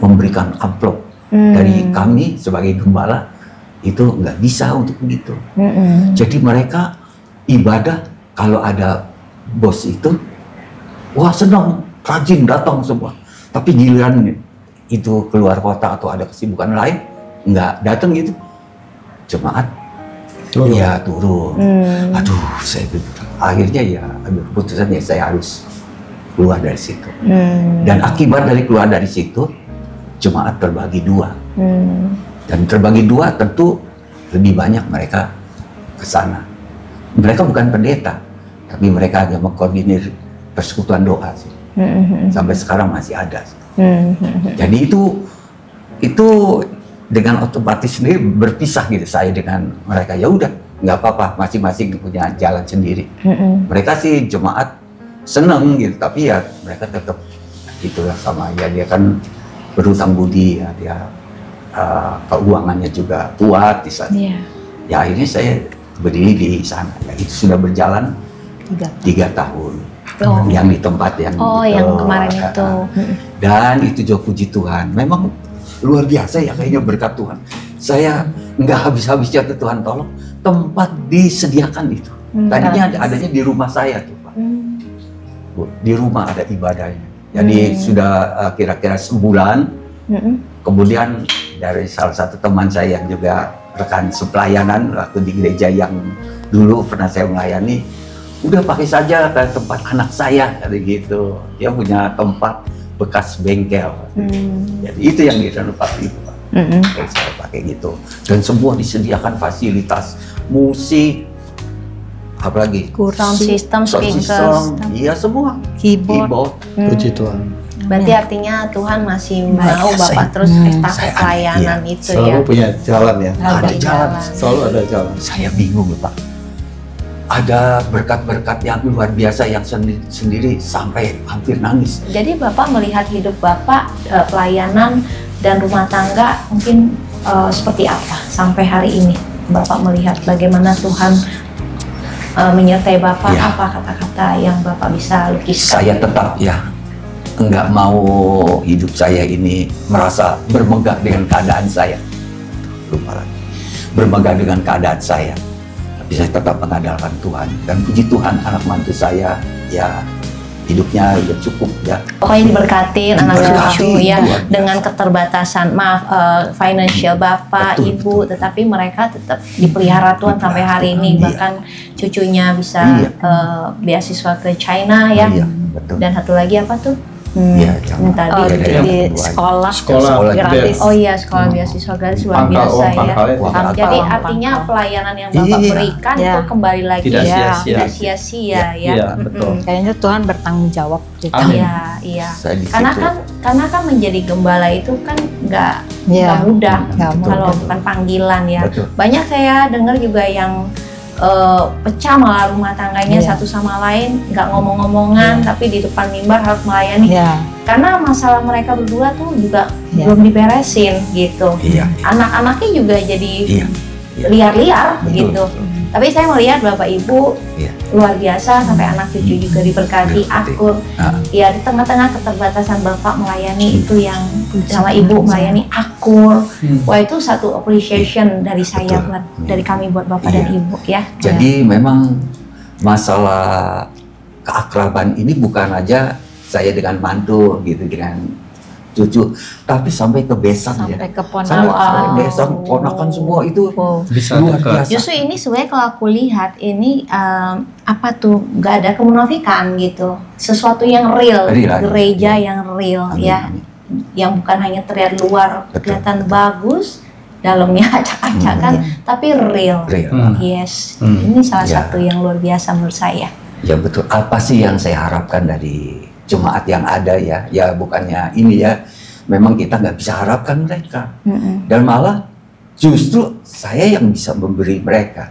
memberikan amplop. Dari kami sebagai gembala itu nggak bisa untuk begitu. Jadi mereka ibadah kalau ada bos itu, wah senang, rajin datang semua. Tapi giliran itu keluar kota atau ada kesibukan lain, nggak datang gitu. Jemaat turun. Aduh, saya akhirnya ya ambil keputusan ya saya harus keluar dari situ. Dan akibat dari keluar dari situ, jemaat terbagi dua. Dan terbagi dua tentu lebih banyak mereka ke sana. Mereka bukan pendeta, tapi mereka hanya mengkoordinir persekutuan doa sih. Sampai sekarang masih ada. Jadi itu dengan otomatis sendiri berpisah gitu saya dengan mereka. Ya udah, nggak apa-apa, masing-masing punya jalan sendiri. Mereka sih jemaat seneng gitu, tapi ya mereka tetap itulah sama ya, dia kan berhutang budi ya, dia keuangannya juga kuat di sana. Ya akhirnya saya berdiri di sana. Ya, itu sudah berjalan 3 tahun. Yang di tempat yang yang kemarin itu. Dan itu juga puji Tuhan. Memang luar biasa ya kayaknya berkat Tuhan. Saya nggak habis-habisnya tuh Tuhan tolong. Tempat disediakan itu. Tadinya adanya di rumah saya tuh Pak. Bu, di rumah ada ibadahnya. Jadi sudah kira-kira sebulan. Kemudian dari salah satu teman saya yang juga rekan sepelayanan waktu di gereja yang dulu pernah saya melayani, udah pakai saja ke tempat anak saya, kayak gitu. Dia punya tempat bekas bengkel. Jadi itu yang direnovasi itu, Pak. Saya pakai gitu. Dan semua disediakan fasilitas musik, apalagi sound system, speakers, iya semua, keyboard. Puji Tuhan. Berarti artinya Tuhan masih mau Bapak terus estafet pelayanan itu Selalu ya. punya jalan ya. ada jalan. Selalu ada jalan. Saya bingung, Pak. Ada berkat-berkat yang luar biasa yang sendiri sampai hampir nangis. Jadi Bapak melihat hidup Bapak, pelayanan dan rumah tangga mungkin seperti apa sampai hari ini? Bapak melihat bagaimana Tuhan menyertai Bapak, Ya. apa kata-kata yang Bapak bisa lukiskan? Saya tetap nggak mau hidup saya ini merasa bermegah dengan keadaan saya. Lupa lagi. Bermegah dengan keadaan saya. Tapi saya tetap mengandalkan Tuhan. Dan puji Tuhan, anak mantu saya ya hidupnya udah cukup ya. Pokoknya diberkatin anak Diberkati, cucu ya, luar biasa. dengan keterbatasan financial Bapak, Betul, Ibu, betul. tetapi mereka tetap dipelihara Tuhan sampai hari ini. Iya. Bahkan cucunya bisa Iya. beasiswa ke China ya. Iya, betul. Dan satu lagi apa tuh? Iya, Yang tadi. Iya, iya. Di Kedua. sekolah Sekolah gratis. Oh iya, sekolah beasiswa gratis luar Pangkal, biasa uang ya. pangkalnya tidak. Jadi Pangkal. artinya pelayanan yang Bapak Iya. berikan Iya. itu kembali lagi Tidak ya, sia-sia. tidak sia-sia ya. Iya, betul. Kayaknya Tuhan bertanggung jawab gitu. Amin. Iya, iya. Saya di Karena situ. kan menjadi gembala itu kan nggak Iya. mudah Nggak kalau mudah. bukan panggilan ya. Betul. Banyak saya dengar juga yang pecah malah rumah tangganya Iya. satu sama lain, nggak ngomong-ngomongan tapi di depan mimbar harus melayani. Iya. Karena masalah mereka berdua tuh juga Iya. belum diberesin gitu. Iya, Anak-anaknya juga jadi iya. Iya. liar-liar Betul, gitu. betul. Tapi saya melihat Bapak Ibu Iya. luar biasa sampai anak cucu juga diberkati, Diberkati. akur. Ah. Ya di tengah-tengah keterbatasan Bapak melayani itu yang sama Tuhan. Ibu melayani akur. Wah itu satu appreciation dari saya Betul. buat dari kami buat Bapak dan Iya. Ibu ya. Jadi memang masalah keakraban ini bukan aja saya dengan mantu gitu, dengan cucu, tapi sampai ke besan ya. Sampai ke Sampai ponakan. besan, ponakan semua itu Bisa luar dekat. biasa. Justru ini sebenarnya kalau aku lihat ini apa tuh nggak ada kemunafikan gitu, sesuatu yang real, Real. gereja yang real Amin, ya, amin. yang bukan hanya terlihat luar Betul. kelihatan bagus, dalamnya acak-acakan, tapi real. Real. Yes, Hmm. ini salah Ya. satu yang luar biasa menurut saya. Ya betul. Apa sih yang saya harapkan dari jemaat yang ada ya? Ya bukannya ini ya. Memang kita nggak bisa harapkan mereka. Dan malah justru saya yang bisa memberi mereka.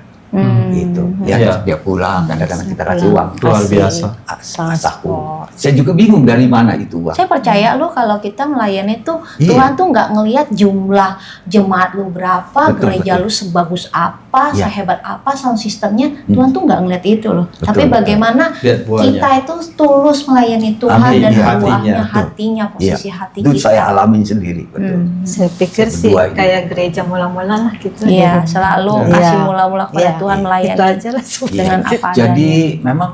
Gitu. Ya, Ya. dia pulang, kadang-kadang kita kasih uang. Luar biasa. Saku. Saya juga bingung dari mana itu uang. Saya percaya loh kalau kita melayani tuh Iya. Tuhan tuh nggak ngelihat jumlah jemaat lu berapa, Betul, gereja betul. lu sebagus apa, Iya. sehebat apa sound sistemnya. Tuhan tuh nggak ngelihat itu loh. Betul, Tapi betul. bagaimana Lihat buahnya. kita itu tulus melayani Tuhan Amin, dan iya, buahnya hatinya. hatinya, posisi hati Itu kita. saya alamin sendiri. Betul. Saya pikir sih Berdua ini. kayak gereja mula-mula lah gitu. Iya, selalu Iya. kasih mula-mula kepada Iya, Tuhan melayani itu aja lah sebenarnya. dengan apa Jadi memang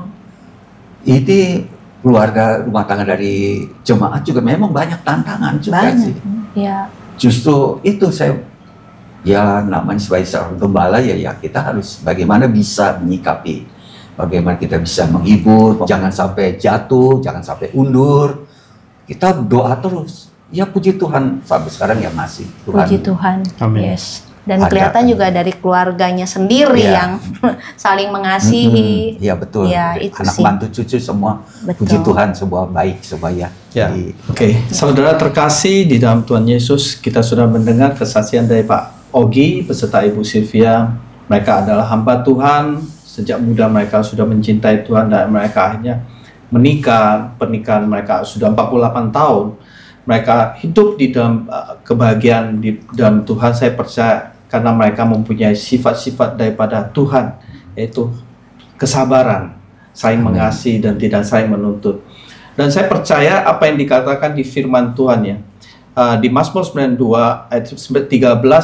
ini keluarga rumah tangga dari jemaat juga memang banyak tantangan juga Banyak. sih. Ya, Justru itu saya ya namanya sebagai seorang gembala ya kita harus bagaimana bisa menyikapi, bagaimana kita bisa menghibur, jangan sampai jatuh, jangan sampai undur. Kita doa terus. Ya puji Tuhan sampai sekarang ya masih Tuhan. puji Tuhan. Amin. Yes. Dan Ada. kelihatan juga dari keluarganya sendiri Iya. yang saling mengasihi. Iya betul. Ya, itu Anak sih. mantu cucu semua Betul. puji Tuhan semua baik sebaya. Ya, Jadi, oke. Saudara terkasih di dalam Tuhan Yesus, kita sudah mendengar kesaksian dari Pak Ogi beserta Ibu Sylvia. Mereka adalah hamba Tuhan. Sejak muda mereka sudah mencintai Tuhan dan mereka akhirnya menikah. Pernikahan mereka sudah 48 tahun. Mereka hidup di dalam kebahagiaan di dalam Tuhan. Saya percaya karena mereka mempunyai sifat-sifat daripada Tuhan, yaitu kesabaran, saling Amin. mengasihi dan tidak saling menuntut. Dan saya percaya apa yang dikatakan di firman Tuhan ya, di Mazmur 92 ayat 13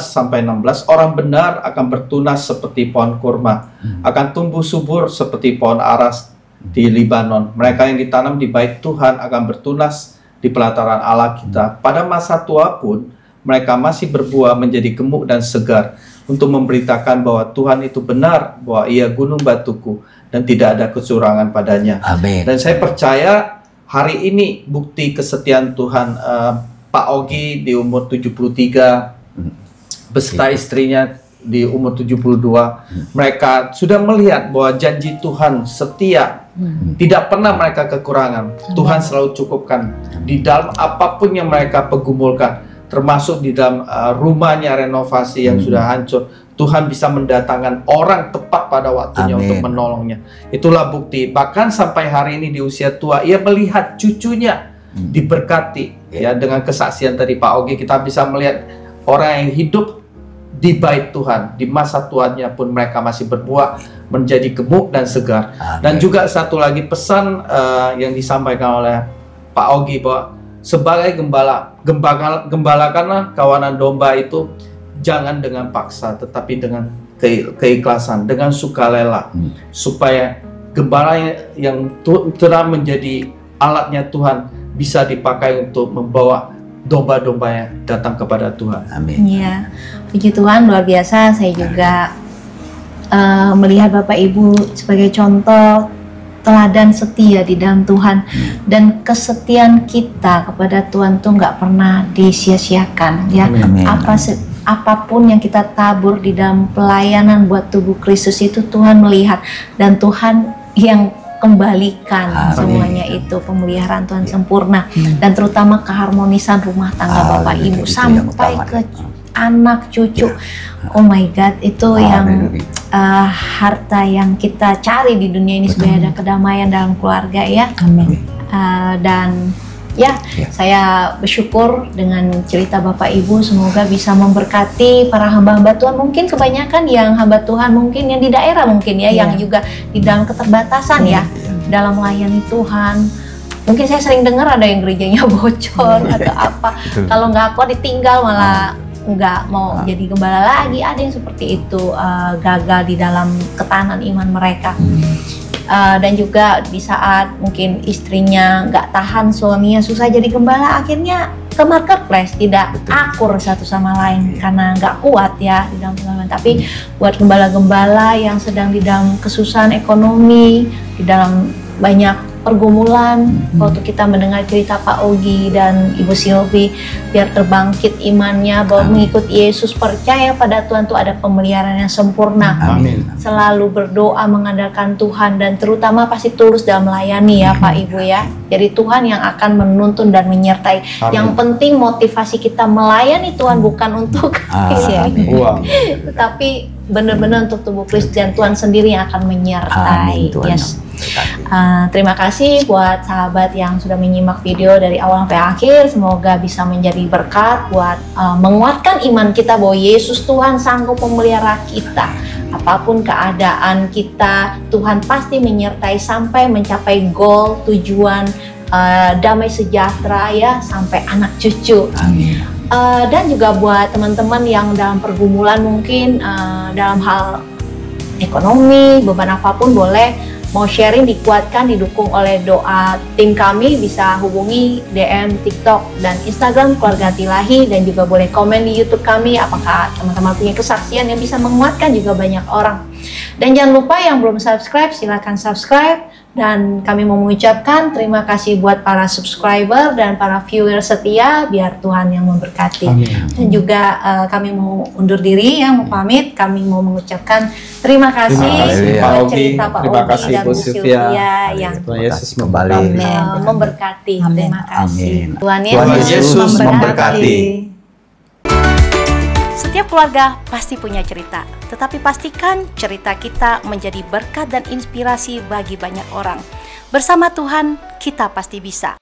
sampai 16, orang benar akan bertunas seperti pohon kurma, akan tumbuh subur seperti pohon aras di Libanon. Mereka yang ditanam di bait Tuhan akan bertunas di pelataran Allah kita. Pada masa tua pun mereka masih berbuah menjadi gemuk dan segar untuk memberitakan bahwa Tuhan itu benar, bahwa Ia gunung batuku dan tidak ada kecurangan padanya. Amin. Dan saya percaya hari ini bukti kesetiaan Tuhan. Pak Ogi di umur 73 beserta istrinya di umur 72, mereka sudah melihat bahwa janji Tuhan setia, tidak pernah mereka kekurangan. Tuhan selalu cukupkan di dalam apapun yang mereka pergumulkan, termasuk di dalam rumahnya renovasi yang sudah hancur. Tuhan bisa mendatangkan orang tepat pada waktunya untuk menolongnya. Itulah bukti. Bahkan sampai hari ini di usia tua, ia melihat cucunya diberkati. Ya, dengan kesaksian tadi Pak Ogi, kita bisa melihat orang yang hidup di bait Tuhan, di masa tuanya pun mereka masih berbuah menjadi gemuk dan segar. Dan juga satu lagi pesan yang disampaikan oleh Pak Ogi, bahwa sebagai gembala, gembalakanlah kawanan domba itu jangan dengan paksa, tetapi dengan keikhlasan, dengan sukarela, supaya gembala yang telah menjadi alatnya Tuhan bisa dipakai untuk membawa domba-dombanya datang kepada Tuhan. Amin. Iya, puji Tuhan, luar biasa. Saya juga melihat Bapak Ibu sebagai contoh teladan setia di dalam Tuhan, dan kesetiaan kita kepada Tuhan tuh nggak pernah disia-siakan, ya. Amin. Apapun yang kita tabur di dalam pelayanan buat tubuh Kristus itu Tuhan melihat, dan Tuhan yang kembalikan semuanya itu. Pemeliharaan Tuhan sempurna, dan terutama keharmonisan rumah tangga Bapak Ibu sampai ke anak cucu. Oh my God, itu yang harta yang kita cari di dunia ini, supaya ada kedamaian dalam keluarga, ya. Amin. Dan ya, saya bersyukur dengan cerita Bapak Ibu, semoga bisa memberkati para hamba-hamba Tuhan. Mungkin kebanyakan yang hamba Tuhan mungkin yang di daerah mungkin ya, yang juga di dalam keterbatasan ya, dalam melayani Tuhan. Mungkin saya sering dengar ada yang gerejanya bocor atau apa. Kalau nggak kuat ditinggal, malah nggak mau jadi gembala lagi. Ada yang seperti itu, gagal di dalam ketahanan iman mereka. Dan juga di saat mungkin istrinya nggak tahan, suaminya susah jadi gembala, akhirnya ke marketplace, tidak akur satu sama lain karena nggak kuat ya di dalam pengalaman. Tapi buat gembala-gembala yang sedang di dalam kesusahan ekonomi, di dalam banyak pergumulan, waktu kita mendengar cerita Pak Ogi dan Ibu Silvi, biar terbangkit imannya bahwa mengikuti Yesus, percaya pada Tuhan itu ada pemeliharaan yang sempurna. Amin. Selalu berdoa mengandalkan Tuhan, dan terutama pasti tulus dalam melayani ya Pak Ibu ya. Jadi Tuhan yang akan menuntun dan menyertai. Yang penting motivasi kita melayani Tuhan bukan untuk tetapi benar-benar untuk tubuh Kristus, dan Tuhan sendiri yang akan menyertai. Yes. Terima kasih buat sahabat yang sudah menyimak video dari awal sampai akhir. Semoga bisa menjadi berkat buat menguatkan iman kita bahwa Yesus Tuhan sanggup memelihara kita. Apapun keadaan kita, Tuhan pasti menyertai sampai mencapai goal, tujuan, damai sejahtera ya, sampai anak cucu. Amin. Dan juga buat teman-teman yang dalam pergumulan mungkin dalam hal ekonomi, beban apapun, boleh mau sharing, dikuatkan, didukung oleh doa tim kami, bisa hubungi DM, TikTok, dan Instagram Keluarga Tilahi, dan juga boleh komen di YouTube kami apakah teman-teman punya kesaksian yang bisa menguatkan juga banyak orang. Dan jangan lupa yang belum subscribe, silakan subscribe. Dan kami mau mengucapkan terima kasih buat para subscriber dan para viewer setia, biar Tuhan yang memberkati. Amin. Dan juga kami mau undur diri ya, mau pamit. Kami mau mengucapkan terima kasih buat cerita Pak Ogi dan Bu Sylvia yang Yesus kembali memberkati. Terima kasih. Tuhan Yesus memberkati. Setiap keluarga pasti punya cerita, tetapi pastikan cerita kita menjadi berkat dan inspirasi bagi banyak orang. Bersama Tuhan, kita pasti bisa.